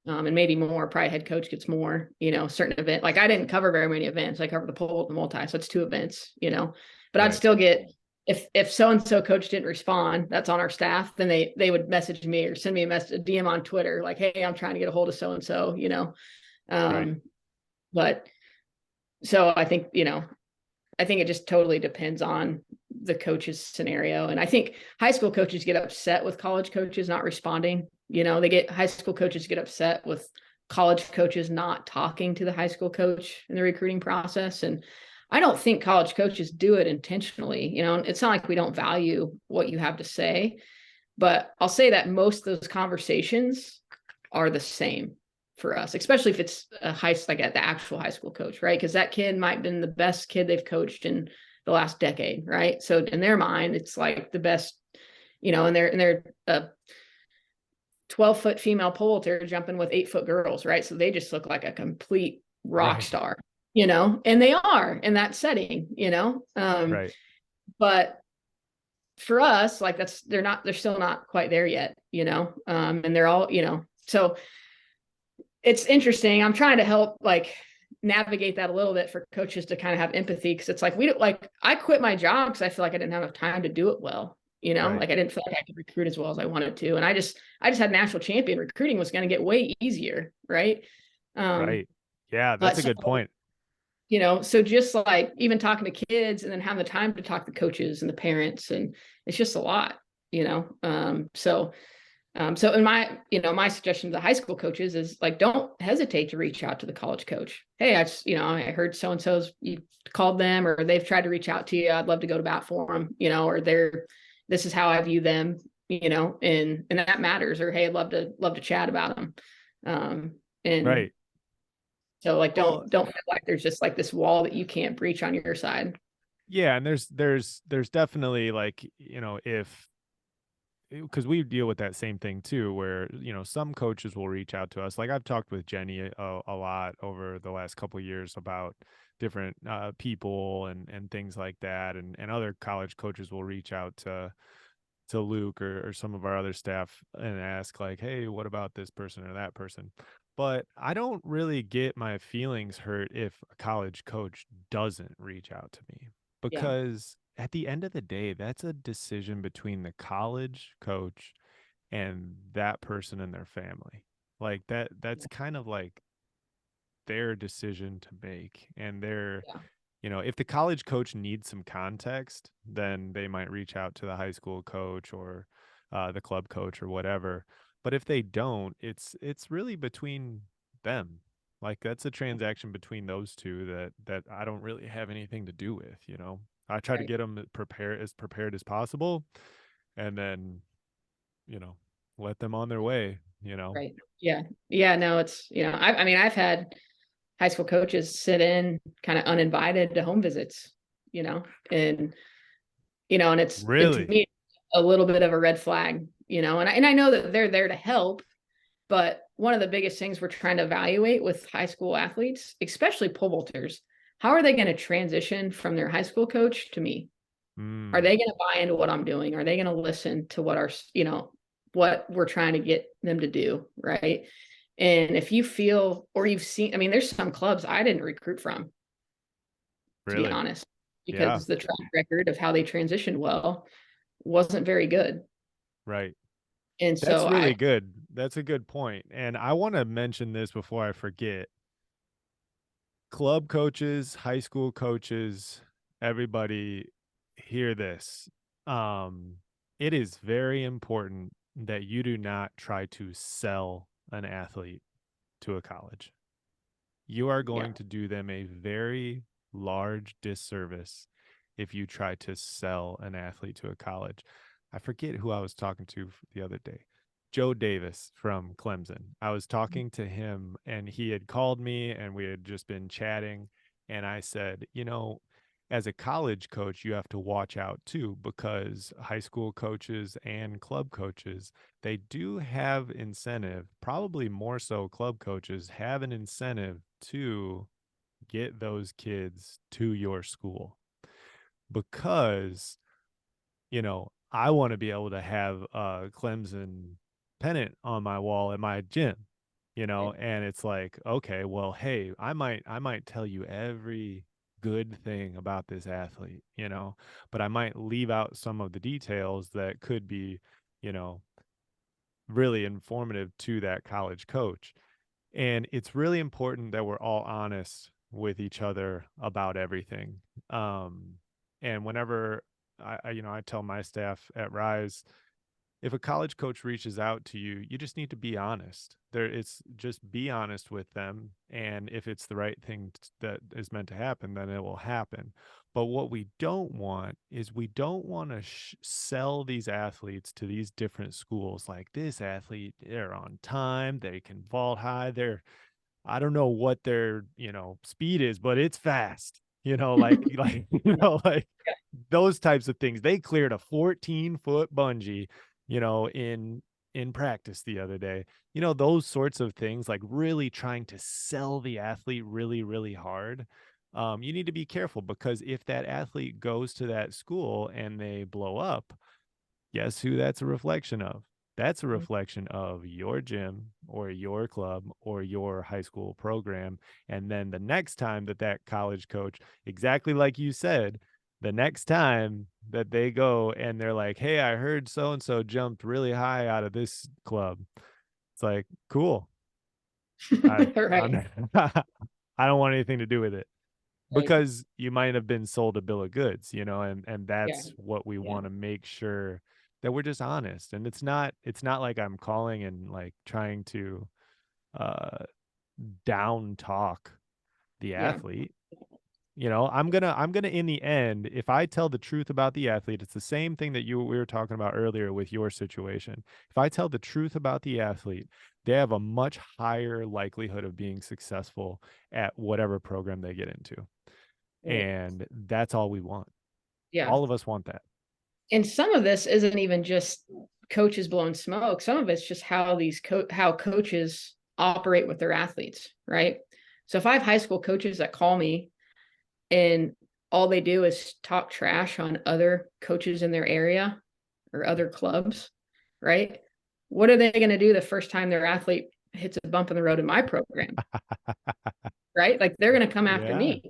And maybe more. Probably head coach gets more, certain event. Like I didn't cover very many events. I covered the pole, the multi, so it's 2 events, but I'd Right. still get, if so and so coach didn't respond, that's on our staff, then they would message me or send me a DM on Twitter, like, hey, I'm trying to get a hold of so and so, Right. um, but so I think it just totally depends on the coach's scenario. And I think high school coaches get upset with college coaches not responding. High school coaches get upset with college coaches not talking to the high school coach in the recruiting process. And I don't think college coaches do it intentionally. It's not like we don't value what you have to say, but I'll say that most of those conversations are the same for us, especially if it's like at the actual high school coach, right? Because that kid might have been the best kid they've coached in the last decade, right? So in their mind, it's like the best, and they're a 12-foot female pole vaulter jumping with 8-foot girls, right? So they just look like a complete rock Right. star, and they are in that setting, Right. but for us, like they're still not quite there yet, and they're all, so it's interesting. I'm trying to help like navigate that a little bit for coaches to kind of have empathy, because it's like we don't, like I quit my job because I feel like I didn't have enough time to do it well. Right. Like I didn't feel like I could recruit as well as I wanted to, and I just had national champion. Recruiting was going to get way easier, right? Um, Right. Yeah, but that's a so good point. so just like even talking to kids and then having the time to talk to coaches and the parents, and it's just a lot, so in my suggestion to the high school coaches is like, don't hesitate to reach out to the college coach. Hey, I heard so-and-so's, you called them, or they've tried to reach out to you. I'd love to go to bat for them, or this is how I view them, and that matters. Or, hey, I'd love to chat about them. And Right. so like, Well, don't feel like there's just like this wall that you can't breach on your side. yeah, and there's definitely like, if because we deal with that same thing too, where some coaches will reach out to us. Like I've talked with Jenny a lot over the last couple of years about different people and things like that, and other college coaches will reach out to Luke or some of our other staff and ask like, hey, what about this person or that person? But I don't really get my feelings hurt if a college coach doesn't reach out to me, Yeah. because at the end of the day, that's a decision between the college coach and that person and their family. Like that's kind of like their decision to make, and Yeah. if the college coach needs some context, then they might reach out to the high school coach or the club coach or whatever. But if they don't, it's really between them. Like that's a transaction between those two that I don't really have anything to do with. I try to Right. get them prepared as possible, and then you know let them on their way. Right. Yeah. Yeah. No, it's, I mean, I've had high school coaches sit in kind of uninvited to home visits, you know, and, and it to Really, me, a little bit of a red flag, and I know that they're there to help, but one of the biggest things we're trying to evaluate with high school athletes, especially pole vaulters, how are they going to transition from their high school coach to me? Are mm, they going to buy into what I'm doing? Are they going to listen to what we're trying to get them to do? Right. And if you feel, or you've seen, I mean, there's some clubs I didn't recruit from, to be really, honest, yeah, because the track record of how they transitioned well wasn't very good. right. And That's so really good. That's a good point. And I want to mention this before I forget. Club coaches, high school coaches, everybody hear this. Um, it is very important that you do not try to sell an athlete to a college. You are yeah, going to do them a very large disservice if you try to sell an athlete to a college. I forget who I was talking to the other day. Joe Davis from Clemson. I was talking to him and he had called me and we had just been chatting. And I said, as a college coach, you have to watch out too, because high school coaches and club coaches, they do have incentive, probably more so club coaches have an incentive to get those kids to your school because I want to be able to have a Clemson pennant on my wall at my gym, and it's like, okay, well, hey, I might tell you every good thing about this athlete, but I might leave out some of the details that could be, you know, really informative to that college coach. And it's really important that we're all honest with each other about everything. Um, and whenever I tell my staff at Rise, if a college coach reaches out to you, you just need to be honest. It's just be honest with them, and if it's the right thing that is meant to happen, then it will happen. But what we don't want is we don't want to sell these athletes to these different schools. Like this athlete, they're on time, they can vault high, I don't know what their, speed is, but it's fast. Like those types of things. They cleared a 14-foot bungee, in practice the other day. Those sorts of things, like really trying to sell the athlete really, really hard. You need to be careful because if that athlete goes to that school and they blow up, guess who that's a reflection of? That's a reflection of your gym or your club or your high school program. And then the next time that college coach, exactly like you said, the next time that they go and they're like, hey, I heard so and so jumped really high out of this club. It's like, cool. Right. I'm I don't want anything to do with it Right. because you might have been sold a bill of goods, and Yeah. that's what we Yeah. want to make sure that we're just honest. And it's not like I'm calling and like trying to uh down talk the Yeah. athlete. I'm gonna in the end, if I tell the truth about the athlete, it's the same thing that we were talking about earlier with your situation. If I tell the truth about the athlete, they have a much higher likelihood of being successful at whatever program they get into. Right. And that's all we want. Yeah. All of us want that. And some of this isn't even just coaches blowing smoke. Some of it's just how how coaches operate with their athletes, right? So if I have high school coaches that call me and all they do is talk trash on other coaches in their area or other clubs, right? What are they going to do the first time their athlete hits a bump in the road in my program, right? Like they're going to come after Yeah, me,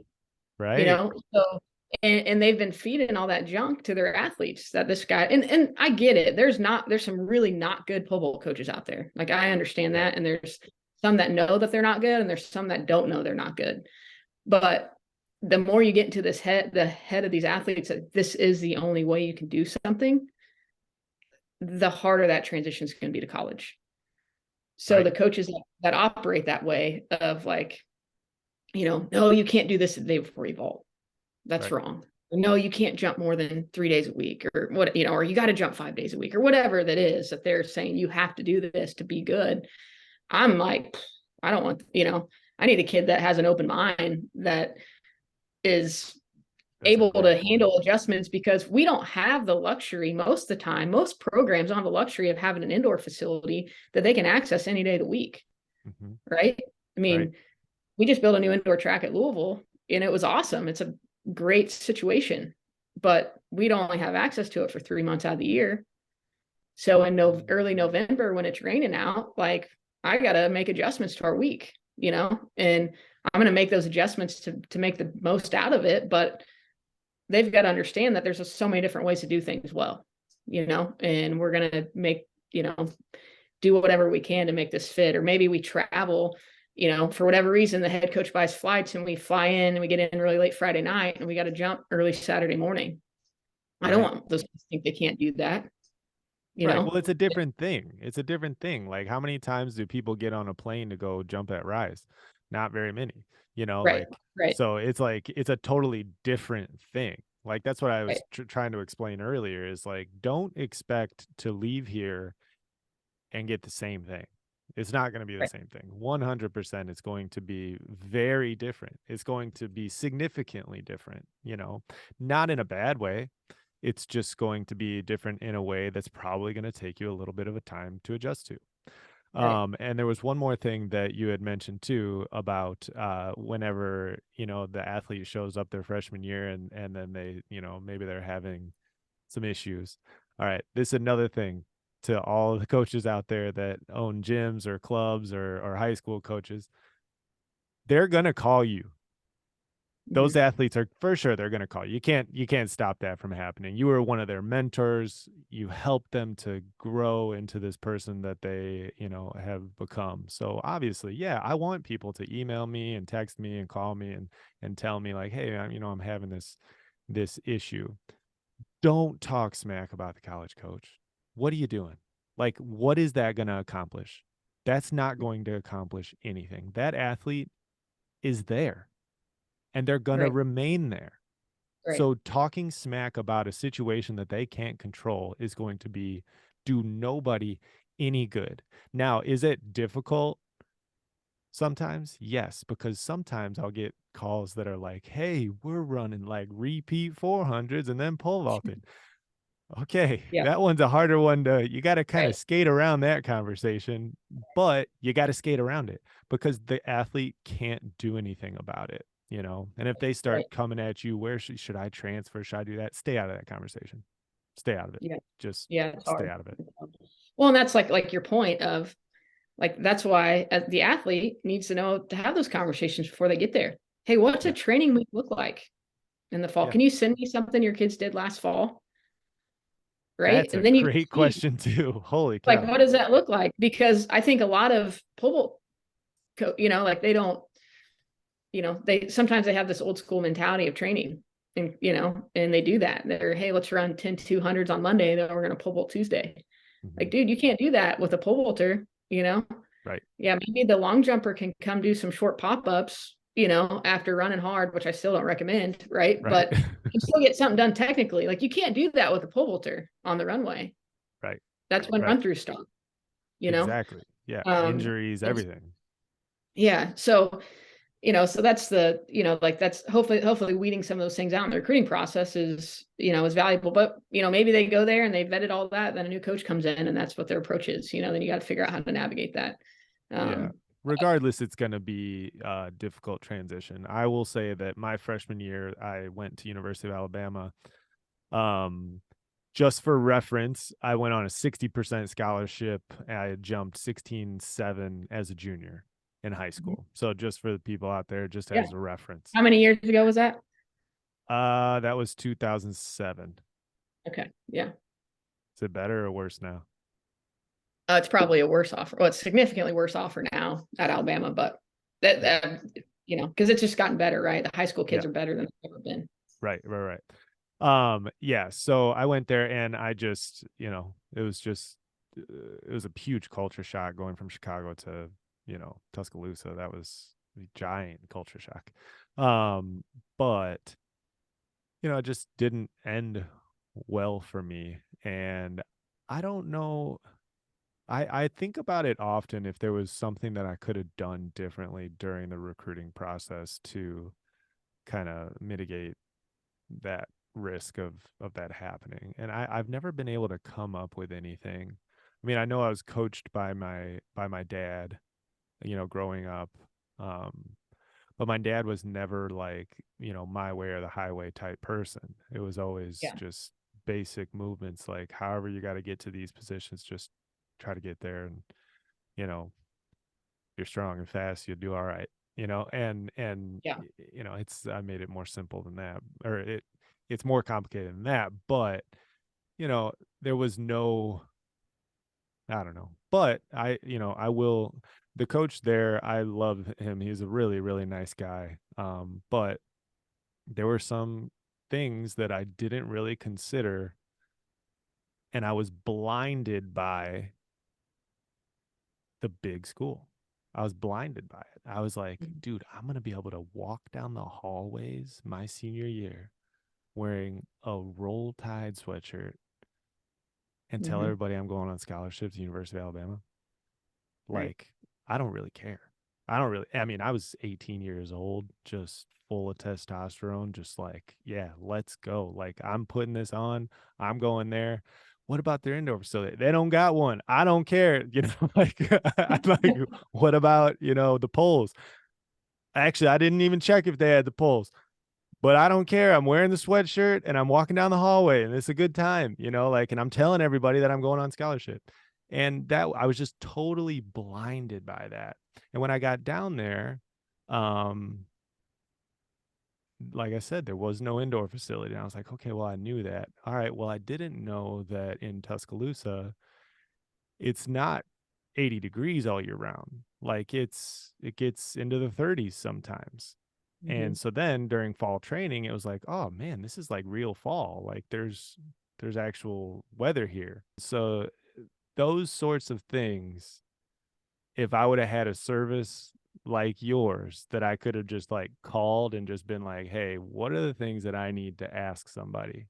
right. So and they've been feeding all that junk to their athletes that this guy and I get it. There's some really not good pole vault coaches out there. Like I understand Yep. that. And there's some that know that they're not good and there's some that don't know they're not good. But the more you get into the head of these athletes that this is the only way you can do something, the harder that transition is going to be to college. So Right. the coaches that operate that way of like, no, you can't do this the day before you vault. That's Right. wrong. No, you can't jump more than 3 days a week or what, or you got to jump 5 days a week or whatever that is that they're saying you have to do this to be good. I'm like, I don't want, I need a kid that has an open mind that is That's a able great to point. handle adjustments because we don't have the luxury most of the time. Most programs don't have the luxury of having an indoor facility that they can access any day of the week. Hmm. Right. I Right. mean, we just built a new indoor track at Louisville and it was awesome. It's a great situation, but we'd only have access to it for 3 months out of the year. So in early November, when it's raining out, like I got to make adjustments to our week, and I'm going to make those adjustments to make the most out of it. But they've got to understand that there's just so many different ways to do things well, and we're going to make, do whatever we can to make this fit. Or maybe we travel, for whatever reason, the head coach buys flights and we fly in and we get in really late Friday night and we got to jump early Saturday morning. I don't Right. want those kids to think they can't do that, you Right. know? Well, it's a different thing. It's a different thing. Like, how many times do people get on a plane to go jump at Rise? Not very many. Right, Like, right, so it's like it's a totally different thing. Like that's what I right, was trying to explain earlier is like don't expect to leave here and get the same thing. It's not going to be the Right. same thing. 100% it's going to be very different. It's going to be significantly different, not in a bad way. It's just going to be different in a way that's probably going to take you a little bit of a time to adjust to. Right. And there was one more thing that you had mentioned too about whenever the athlete shows up their freshman year and then they maybe they're having some issues. All right, this is another thing to all the coaches out there that own gyms or clubs or high school coaches. They're gonna call you. Those Mhm. athletes are for sure they're going to call you. You can't stop that from happening. You were one of their mentors. You helped them to grow into this person that they, have become. So obviously, yeah, I want people to email me and text me and call me and tell me like, "Hey, I'm having this issue." Don't talk smack about the college coach. What are you doing? Like, what is that going to accomplish? That's not going to accomplish anything. That athlete is there and they're going to Right. remain there. Right. So talking smack about a situation that they can't control is going to do nobody any good. Now, is it difficult sometimes? Yes, because sometimes I'll get calls that are like, "Hey, we're running like repeat 400s and then pole vaulting." Okay, Yeah. that one's a harder one you got to kind of Right. skate around that conversation, but you got to skate around it because the athlete can't do anything about it. And if they start Right. coming at you, where should I transfer? Should I do that? Stay out of that conversation. Stay out of it. Yeah. Just Yeah. It's stay hard. out of it. Well, and that's like your point of like that's why the athlete needs to know to have those conversations before they get there. Hey, what's a Yeah. training week look like in the fall? Yeah. Can you send me something your kids did last fall? Right. That's a And then you great see question too. Holy like cow. what does that look like? Because I think a lot of pole like they don't, they sometimes they have this old school mentality of training and and they do that. They're, hey, let's run 10 200s on Monday, then we're gonna pole vault Tuesday. Hmm. Like, dude, you can't do that with a pole vaulter. Right. Yeah, maybe the long jumper can come do some short pop-ups, after running hard, which I still don't recommend, right? Right. But you can still get something done technically. Like you can't do that with a pole vaulter on the runway. Right. That's when Right. run through stop, you know? Exactly. Yeah. Um, Injuries, and everything. yeah, so that's like that's hopefully weeding some of those things out in the recruiting process is valuable. But maybe they go there and they vetted all that, then a new coach comes in and that's what their approach is. Then you got to figure out how to navigate that. Yeah. Um, Regardless, it's going to be a difficult transition. I will say that my freshman year, I went to University of Alabama. Um, just for reference, I went on a 60% scholarship. I jumped 16.7 as a junior in high school. So just for the people out there, just yeah. as a reference. How many years ago was that? That was 2007. Okay. Yeah. Is it better or worse now? It's probably a worse offer. Well, it's significantly worse offer now at Alabama, but that, Yeah. because it's just gotten better, right? The high school Yeah. kids are better than they've ever been. Right. Right. Right. Yeah, so I went there and I just, it was just it was a huge culture shock going from Chicago to, Tuscaloosa. That was a giant culture shock. But it just didn't end well for me. And I don't know. I think about it often if there was something that I could have done differently during the recruiting process to kind of mitigate that risk of that happening. And I've never been able to come up with anything. I mean, I know I was coached by my dad, growing up. Um, but my dad was never like, my way or the highway type person. It was always Yeah. just basic movements, like however you got to get to these positions, just try to get there. And, you know, you're strong and fast, you'll do all right, and Yeah. it's I made it more simple than that, or it's more complicated than that, but there was no, I don't know, but I will, the coach there, I love him. He's a really, really nice guy. But there were some things that I didn't really consider, and I was blinded by the big school. I was blinded by it. I was like, Mhm. dude, I'm going to be able to walk down the hallways my senior year wearing a Roll Tide sweatshirt and tell Hmm. everybody I'm going on scholarship to University of Alabama? Right. Like, I don't really care. I don't really, I mean, I was 18 years old, just full of testosterone, just like, yeah, let's go. Like, I'm putting this on, I'm going there. What about their indoor facility? They don't got one. I don't care. Like, I'm like, what about, the polls? Actually, I didn't even check if they had the polls, but I don't care. I'm wearing the sweatshirt and I'm walking down the hallway and it's a good time, like, and I'm telling everybody that I'm going on scholarship. And that I was just totally blinded by that. And when I got down there, um, like I said, there was no indoor facility. And I was like, okay, well, I knew that. All right. Well, I didn't know that in Tuscaloosa, it's not 80 degrees all year round. Like it gets into the 30s sometimes. Hmm. And so then during fall training, it was like, oh man, this is like real fall. Like there's actual weather here. So those sorts of things, if I would have had a service like yours that I could have just like called and just been like, hey, what are the things that I need to ask somebody?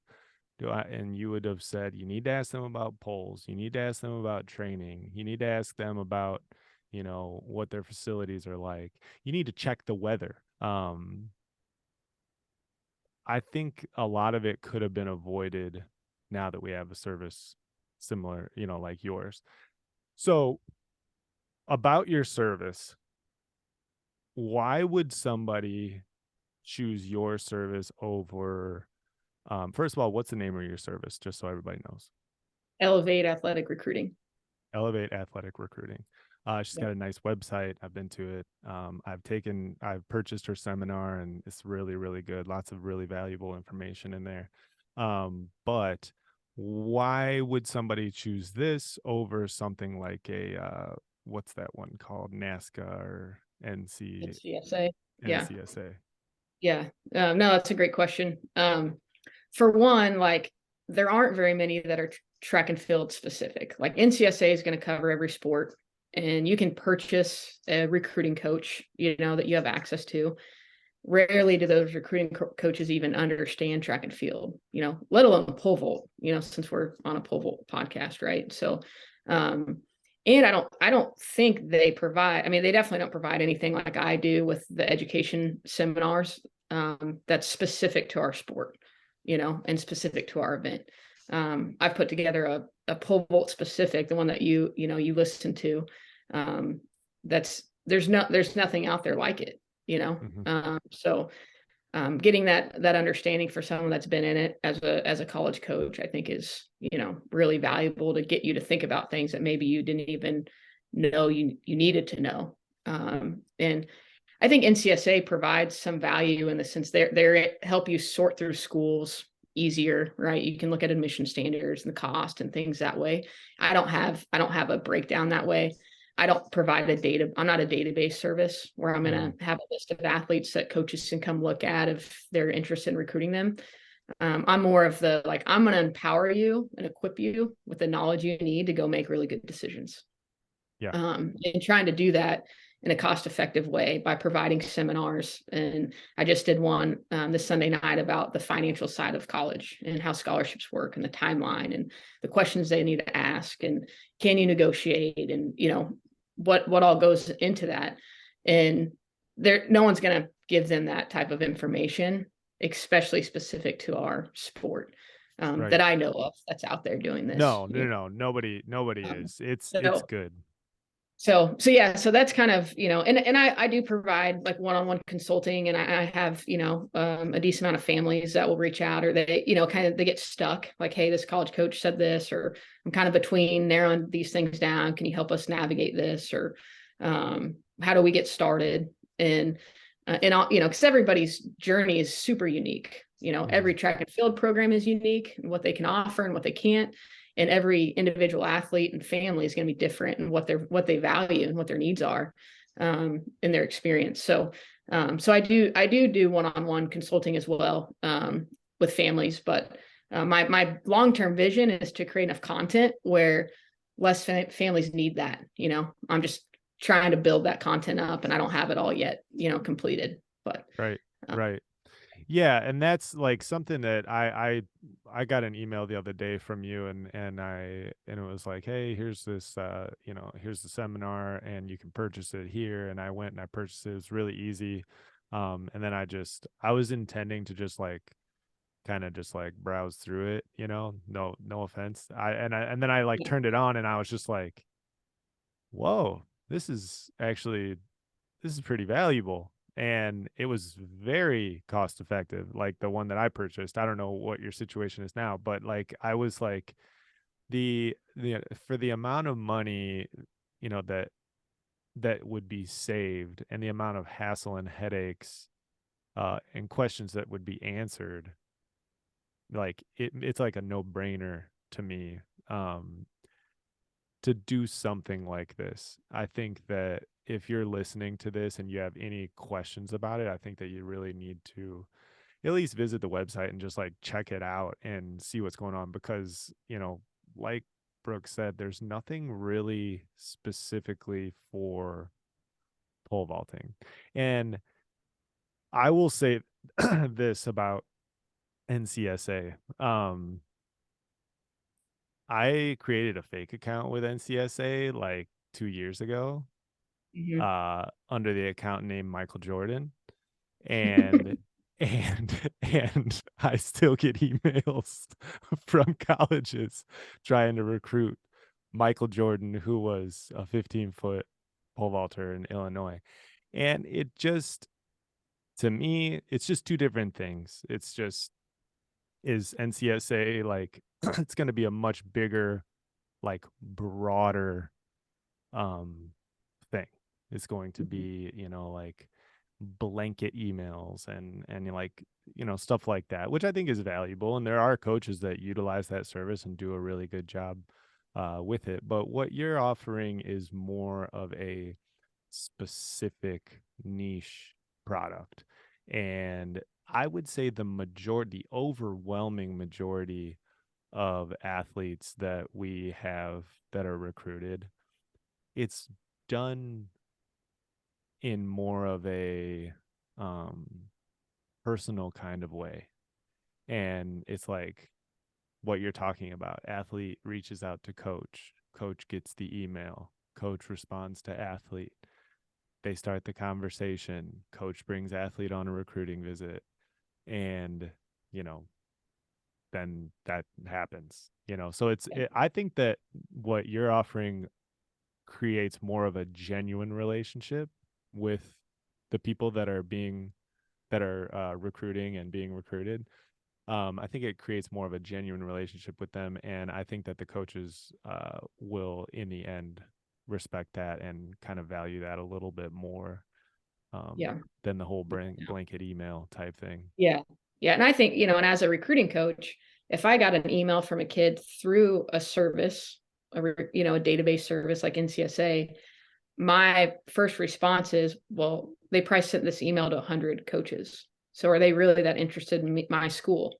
And you would have said, you need to ask them about polls. You need to ask them about training. You need to ask them about, what their facilities are like. You need to check the weather. I think a lot of it could have been avoided now that we have a service similar, like yours. So, about your service, why would somebody choose your service over, first of all, what's the name of your service, just so everybody knows? Elevate athletic recruiting. Elevate Athletic Recruiting. She's Yeah. got a nice website. I've been to it. I've purchased her seminar, and it's really, really good. Lots of really valuable information in there. But why would somebody choose this over something like what's that one called? NASCA or NCSA. Yeah. NCSA? Yeah. No, that's a great question. For one, like there aren't very many that are track and field specific. Like NCSA is going to cover every sport, and you can purchase a recruiting coach, that you have access to. Rarely do those recruiting coaches even understand track and field, let alone pole vault, since we're on a pole vault podcast, right? So, and I don't think they provide, I mean, they definitely don't provide anything like I do with the education seminars, that's specific to our sport, and specific to our event. I've put together a pole vault specific, the one that you listen to. That's there's nothing out there like it, Mm-hmm. so getting that understanding for someone that's been in it as a college coach, I think is, really valuable to get you to think about things that maybe you didn't even know you needed to know. And I think NCSA provides some value in the sense they help you sort through schools easier, right? You can look at admission standards and the cost and things that way. I don't have a breakdown that way. I don't provide I'm not a database service where I'm Mm-hmm. going to have a list of athletes that coaches can come look at if they're interested in recruiting them. I'm more of the, like, I'm going to empower you and equip you with the knowledge you need to go make really good decisions. Yeah. And trying to do that in a cost-effective way by providing seminars. And I just did one this Sunday night about the financial side of college and how scholarships work and the timeline and the questions they need to ask and can you negotiate and what all goes into that. And no one's going to give them that type of information, especially specific to our sport, Right. that I know of that's out there doing this. No, no, no, no. Nobody Um, is. It's so good. so yeah, so that's kind of, and I do provide like one-on-one consulting, and I have, a decent amount of families that will reach out, or they, kind of, they get stuck like, hey, this college coach said this, or I'm kind of between narrowing these things down. Can you help us navigate this? Or how do we get started? And all, because everybody's journey is super unique. Mm-hmm. Every track and field program is unique and what they can offer and what they can't, and every individual athlete and family is going to be different and what they value and what their needs are, in their experience. So I do one-on-one consulting as well, with families, but my long-term vision is to create enough content where less families need that. I'm just trying to build that content up, and I don't have it all yet, completed, but Right. uh, Right. Yeah, and that's like something that I got an email the other day from you, and it was like, "Hey, here's this here's the seminar and you can purchase it here." And I went and I purchased it. It was really easy. And then I was intending to just like kind of just like browse through it, no offense. And then I like Yeah. turned it on and I was just like, "Whoa, this is pretty valuable." And it was very cost effective, like the one that I purchased. I don't know what your situation is now, but like I was like the for the amount of money, that would be saved and the amount of hassle and headaches and questions that would be answered, like it's like a no-brainer to me. Um to do something like this. I think that if you're listening to this and you have any questions about it, I think that you really need to at least visit the website and just like check it out and see what's going on because, like Brooke said, there's nothing really specifically for pole vaulting. And I will say this about NCSA. I created a fake account with NCSA like 2 years ago, Mhm. under the account name Michael Jordan, and and I still get emails from colleges trying to recruit Michael Jordan, who was a 15-foot pole vaulter in Illinois. And it just, to me, it's just two different things. It's just, is NCSA like it's going to be a much bigger, like broader um thing. It's going to Mhm. be, like blanket emails and like, stuff like that, which I think is valuable. And there are coaches that utilize that service and do a really good job with it. But what you're offering is more of a specific niche product. And I would say the overwhelming majority of athletes that we have that are recruited, it's done in more of a um personal kind of way. And it's like what you're talking about. Athlete reaches out to coach, coach gets the email, coach responds to athlete. They start the conversation, coach brings athlete on a recruiting visit, and you know, then that happens. So I think that what you're offering creates more of a genuine relationship with the people that are recruiting and being recruited. I think it creates more of a genuine relationship with them, and I think that the coaches will, in the end, respect that and kind of value that a little bit more Yeah. than the whole blanket email type thing. Yeah. Yeah. And I think, and as a recruiting coach, if I got an email from a kid through a service, a database service like NCSA, my first response is, well, they probably sent this email to 100 coaches. So are they really that interested in my school?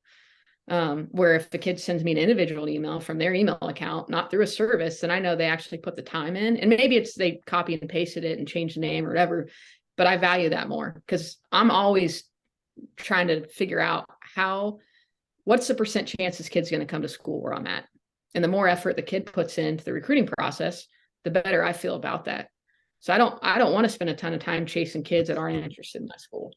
Where if the kid sends me an individual email from their email account, not through a service, then I know they actually put the time in. And maybe it's they copy and pasted it and changed the name or whatever. But I value that more because I'm always trying to figure out what's the percent chance this kid's going to come to school where I'm at. And the more effort the kid puts into the recruiting process, the better I feel about that. So I don't want to spend a ton of time chasing kids that aren't interested in my school.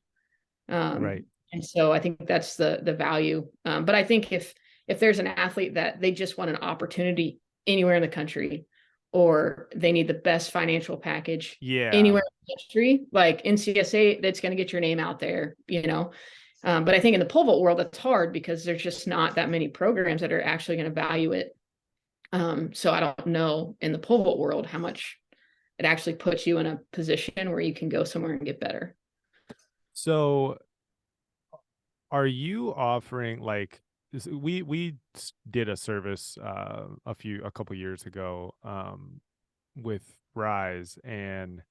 Right. And so I think that's the value. But I think if there's an athlete that they just want an opportunity anywhere in the country, or they need the best financial package Yeah. anywhere in the country, like NCSA, that's going to get your name out there. But I think in the pole vault world, that's hard because there's just not that many programs that are actually going to value it. So I don't know in the pole vault world how much it actually puts you in a position where you can go somewhere and get better. So are you offering like we did a service a couple years ago with Rise, and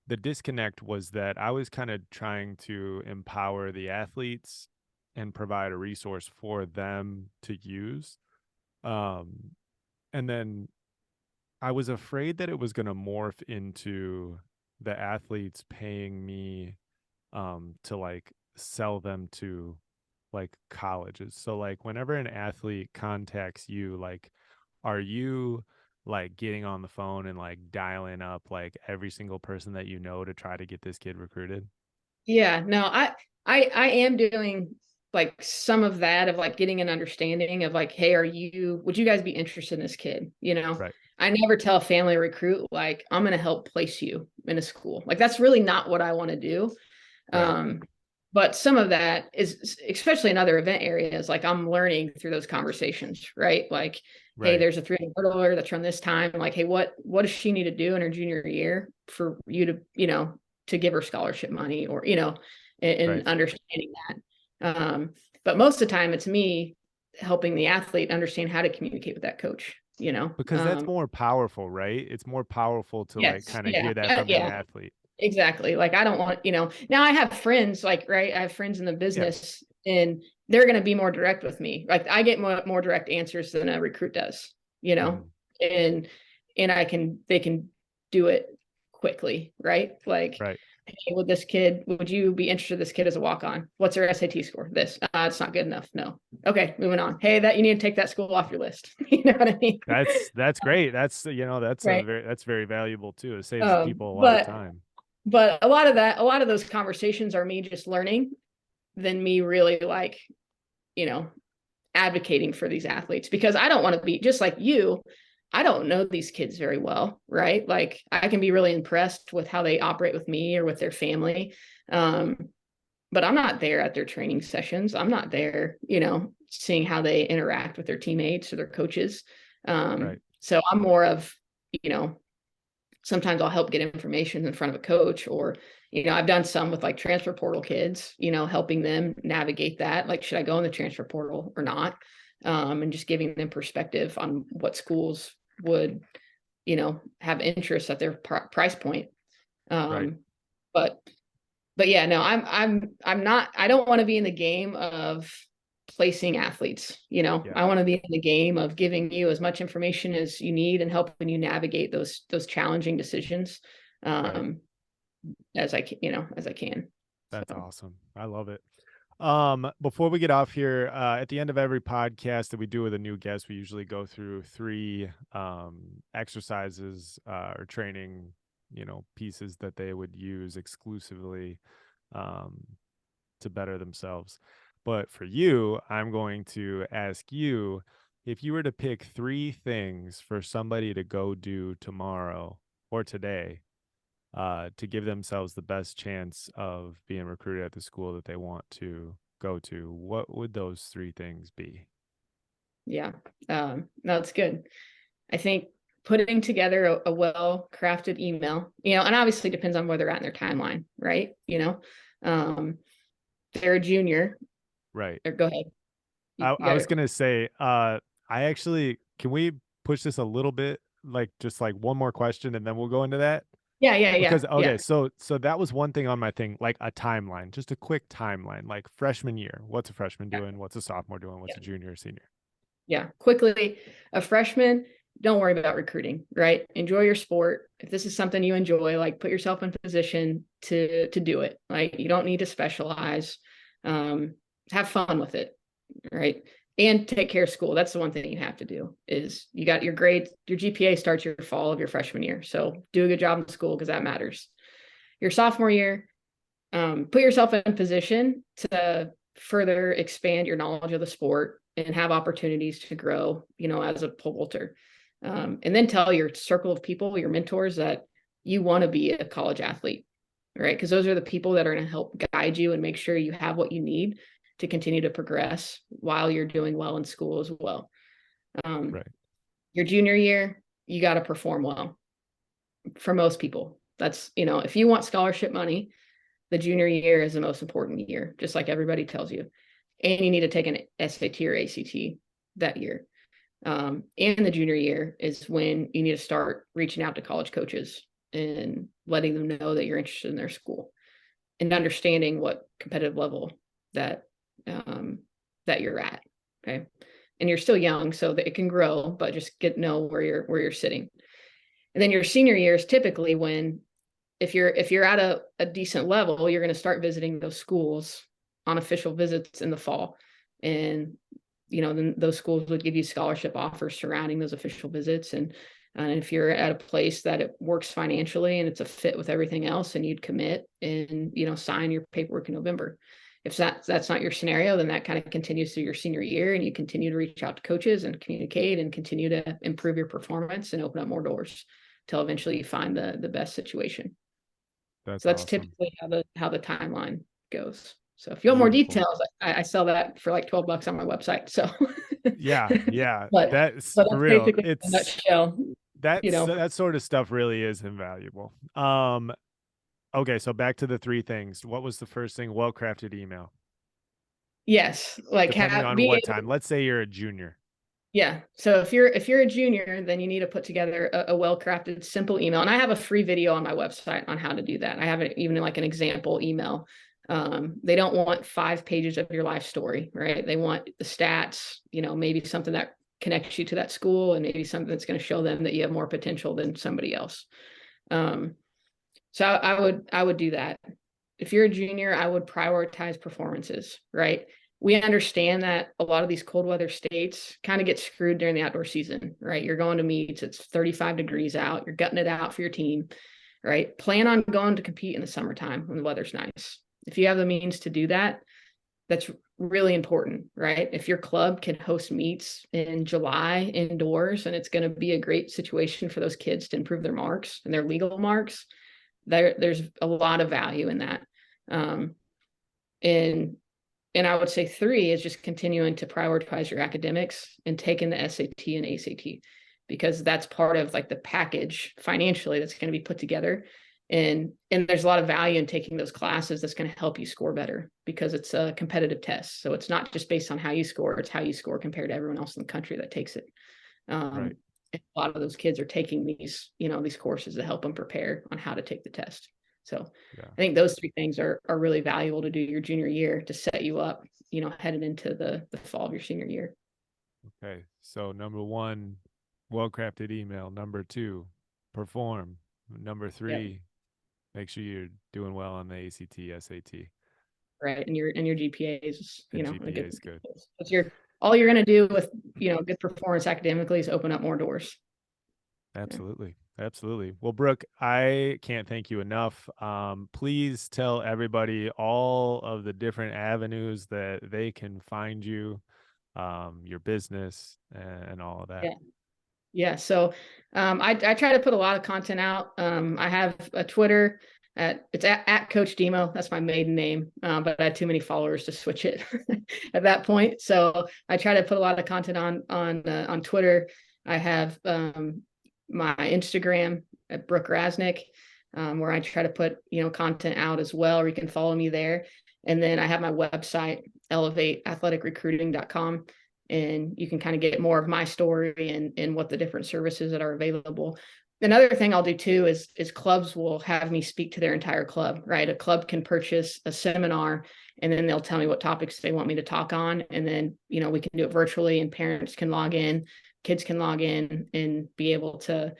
the disconnect was that I was kind of trying to empower the athletes and provide a resource for them to use. Um, and then I was afraid that it was going to morph into the athletes paying me to like sell them to like colleges. So like whenever an athlete contacts you, like are you like getting on the phone and like dialing up like every single person that you know to try to get this kid recruited? Yeah, no, I am doing like some of that, of like getting an understanding of like, hey, would you guys be interested in this kid? Right. I never tell a family recruit like I'm going to help place you in a school. Like that's really not what I want to do. Right. Um, but some of that is, especially in other event areas, like I'm learning through those conversations, right? Like, hey, Right. there's a 300 hurdler that's run this time. Like, hey, what does she need to do in her junior year for you to, to give her scholarship money, or, and Right. understanding that. But most of the time it's me helping the athlete understand how to communicate with that coach, Because that's more powerful, right? It's more powerful to like yes, kind of yeah, hear that from the yeah. athlete. Exactly. Like I don't want, now I have friends, like, right. I have friends in the Yeah. business and they're going to be more direct with me. Like I get more direct answers than a recruit does, Mhm. and, they can do it quickly. Right. Like, Right. hey, with this kid, would you be interested in this kid as a walk-on? What's their SAT score? This, it's not good enough. No. Okay. Moving on. Hey, that you need to take that school off your list. You know what I mean? That's great. That's Right. that's very valuable too. It saves people a lot of But time. a lot of those conversations are me just learning than me really like, you know, advocating for these athletes, because I don't want to be just like you. I don't know these kids very well, right? Like I can be really impressed with how they operate with me or with their family. Um, but I'm not there at their training sessions. I'm not there, seeing how they interact with their teammates or their coaches. Right. So I'm more of, you know, sometimes I'll help get information in front of a coach, or, I've done some with like transfer portal kids, helping them navigate that. Like, should I go in the transfer portal or not? And just giving them perspective on what schools would, have interest at their price point. Right. Um, but, but yeah, no, I'm not, I don't want to be in the game of placing athletes. Yeah. I want to be in the game of giving you as much information as you need and helping you navigate those challenging decisions, Right. um as I can, as I can. That's So awesome. I love it. Before we get off here, at the end of every podcast that we do with a new guest, we usually go through three exercises or training, pieces that they would use exclusively um, to better themselves. But for you, I'm going to ask you if you were to pick three things for somebody to go do tomorrow or today to give themselves the best chance of being recruited at the school that they want to go to, what would those three things be? yeah, no, it's good. I think putting together a well-crafted email, and obviously depends on where they're at in their timeline, right? Um they're a junior, Right. or go ahead. You I got was it. gonna say, I actually can we push this a little bit, like just like one more question and then we'll go into that? Yeah, yeah, yeah, Because yeah, okay, so that was one thing on my thing, like a timeline, just a quick timeline, like freshman year. What's a freshman yeah, doing? What's a sophomore doing? What's yeah. a junior or senior? Yeah, quickly, a freshman, don't worry about recruiting, right? Enjoy your sport. If this is something you enjoy, like put yourself in position to do it. Like you don't need to specialize. Um, have fun with it, right? And take care of school. That's the one thing you have to do is you got your grades, your GPA starts your fall of your freshman year. So do a good job in school because that matters. Your sophomore year, put yourself in position to further expand your knowledge of the sport and have opportunities to grow, as a pole vaulter. And then tell your circle of people, your mentors, that you want to be a college athlete, right? Because those are the people that are going to help guide you and make sure you have what you need to continue to progress while you're doing well in school as well. Um, Right. your junior year, you got to perform well for most people. That's, if you want scholarship money, the junior year is the most important year, just like everybody tells you. And you need to take an SAT or ACT that year. And the junior year is when you need to start reaching out to college coaches and letting them know that you're interested in their school and understanding what competitive level that that you're at. Okay. And you're still young, so that it can grow, but just know where you're sitting. And then your senior year is typically when, if you're at a decent level, you're going to start visiting those schools on official visits in the fall. And, then those schools would give you scholarship offers surrounding those official visits. And if you're at a place that it works financially and it's a fit with everything else, and you'd commit and, sign your paperwork in November. If that's not your scenario, then that kind of continues through your senior year, and you continue to reach out to coaches and communicate and continue to improve your performance and open up more doors till eventually you find the best situation. That's So that's awesome. typically how the timeline goes. So if you want more Beautiful. details, I sell that for like $12 on my website. So, Yeah, yeah. but That's but for that's real. basically in a It's nutshell. You know, that sort of stuff really is invaluable. Okay, so back to the three things. What was the first thing? Well-crafted email. yes, like Depending on be what able. time. Let's say you're a junior. Yeah. So if you're a junior, then you need to put together a well-crafted, simple email. And I have a free video on my website on how to do that. I have it even like an example email. They don't want 5 pages of your life story, right? They want the stats, maybe something that connects you to that school, and maybe something that's going to show them that you have more potential than somebody else. Um, so I would do that. If you're a junior, I would prioritize performances, right? We understand that a lot of these cold weather states kind of get screwed during the outdoor season, right? You're going to meets, it's 35 degrees out, you're gutting it out for your team, right? Plan on going to compete in the summertime when the weather's nice. If you have the means to do that, that's really important, right? If your club can host meets in July indoors, and it's going to be a great situation for those kids to improve their marks and their legal marks, there's a lot of value in that. Um, and and I would say 3 is just continuing to prioritize your academics and taking the SAT and ACT, because that's part of like the package financially that's going to be put together. And there's a lot of value in taking those classes that's going to help you score better, because it's a competitive test. So it's not just based on how you score, it's how you score compared to everyone else in the country that takes it. Right. A lot of those kids are taking these courses to help them prepare on how to take the test. So Yeah. I think those 3 things are really valuable to do your junior year to set you up, headed into the fall of your senior year. Okay. So number one, well-crafted email. Number two, perform. Number Yep. three, make sure you're doing well on the ACT, SAT, Right. And your GPA is, and a GPA good, is good. because all you're going to do with, good performance academically is open up more doors. Yeah. Absolutely. Absolutely. Well, Brooke, I can't thank you enough. Please tell everybody all of the different avenues that they can find you, your business, and all of that. Yeah. Yeah. So I try to put a lot of content out. I have a Twitter it's at Coach Demo. That's my maiden name, but I had too many followers to switch it at that point. So I try to put a lot of content on Twitter. I have my Instagram at Brooke Rasnick, where I try to put content out as well, or you can follow me there. And then I have my website, elevateathleticrecruiting.com, and you can kind of get more of my story and what the different services that are available. Another thing I'll do too is clubs will have me speak to their entire club, right? A club can purchase a seminar, and then they'll tell me what topics they want me to talk on. And then, we can do it virtually, and parents can log in, kids can log in and be able to,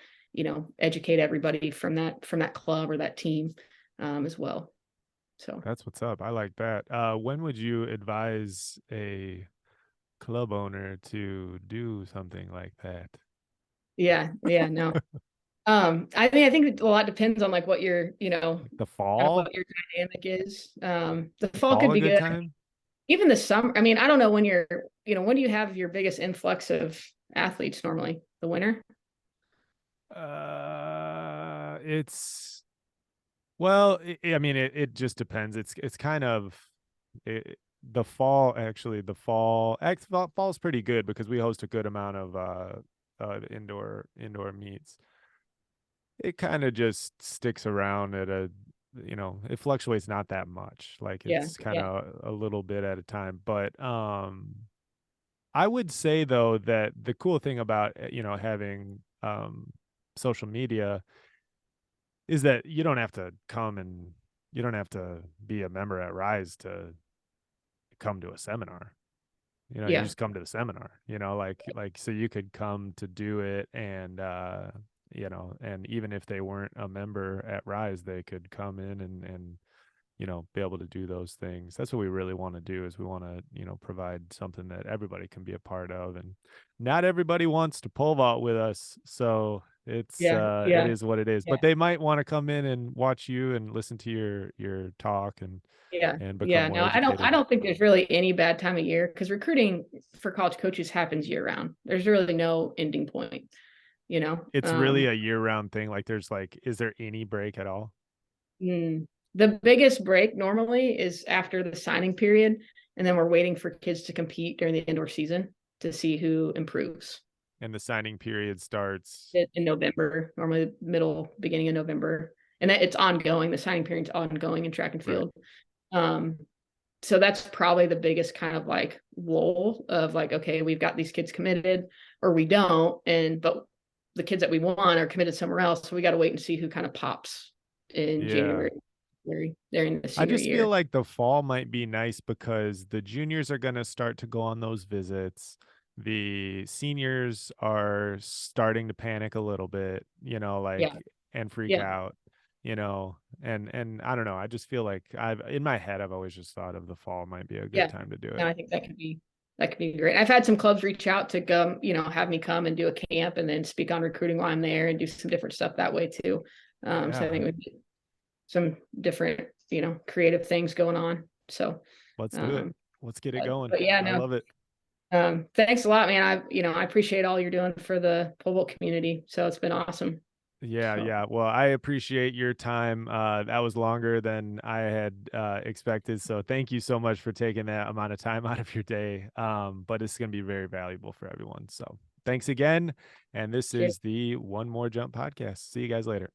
educate everybody from that club or that team as well. So That's what's up. I like that. When would you advise a club owner to do something like that? yeah, no. I think a lot depends on like what your, Like the kind of fall? what your dynamic is. The Is fall fall could a be good good. time? Even the summer. I mean, I don't know when when do you have your biggest influx of athletes normally? The winter? It's well, I mean, it just depends. It's kind of the fall. Actually, fall's pretty good because we host a good amount of indoor meets. It kind of just sticks around at it fluctuates not that much. Like Yeah, it's kind yeah, of a little bit at a time. But I would say though that the cool thing about having social media is that you don't have to be a member at Rise to come to a seminar. You yeah, just come to the seminar, like so you could come to do it, and and even if they weren't a member at Rise, they could come in and be able to do those things. That's what we really want to do, is we want to, provide something that everybody can be a part of. And not everybody wants to pole vault with us. So Yeah, it yeah, is what it is, yeah, but they might want to come in and watch you and listen to your talk yeah, and become yeah. more No, I educated. don't think there's really any bad time of year because recruiting for college coaches happens year round. There's really no ending point, you know. It's really a year-round thing. Like, is there any break at all? Mm, the biggest break normally is after the signing period, and then we're waiting for kids to compete during the indoor season to see who improves. And the signing period starts. In November, normally middle, beginning of November, and it's ongoing. The signing period's ongoing in track and Right. field. Um, so that's probably the biggest kind of like lull of like, okay, we've got these kids committed or we don't, but the kids that we want are committed somewhere else. So we got to wait and see who kind of pops in Yeah. January during the I senior just feel year. like the fall might be nice because the juniors are going to start to go on those visits. The seniors are starting to panic a little bit, Yeah, and freak yeah, out, and I don't know. I just feel like in my head, I've always just thought of the fall might be a good yeah. time to do No, it. I think that could be great. I've had some clubs reach out to come, have me come and do a camp and then speak on recruiting while I'm there and do some different stuff that way too. So I Yeah. think we get some different, creative things going on. So, Let's do it. um, Let's get it but, going. but yeah, I no, love it. thanks a lot, man. I appreciate all you're doing for the pole vault community. So it's been awesome. Yeah, So yeah. Well, I appreciate your time. That was longer than I had expected. So thank you so much for taking that amount of time out of your day. But it's going to be very valuable for everyone. So thanks again. And this cheers. is the One More Jump podcast. See you guys later.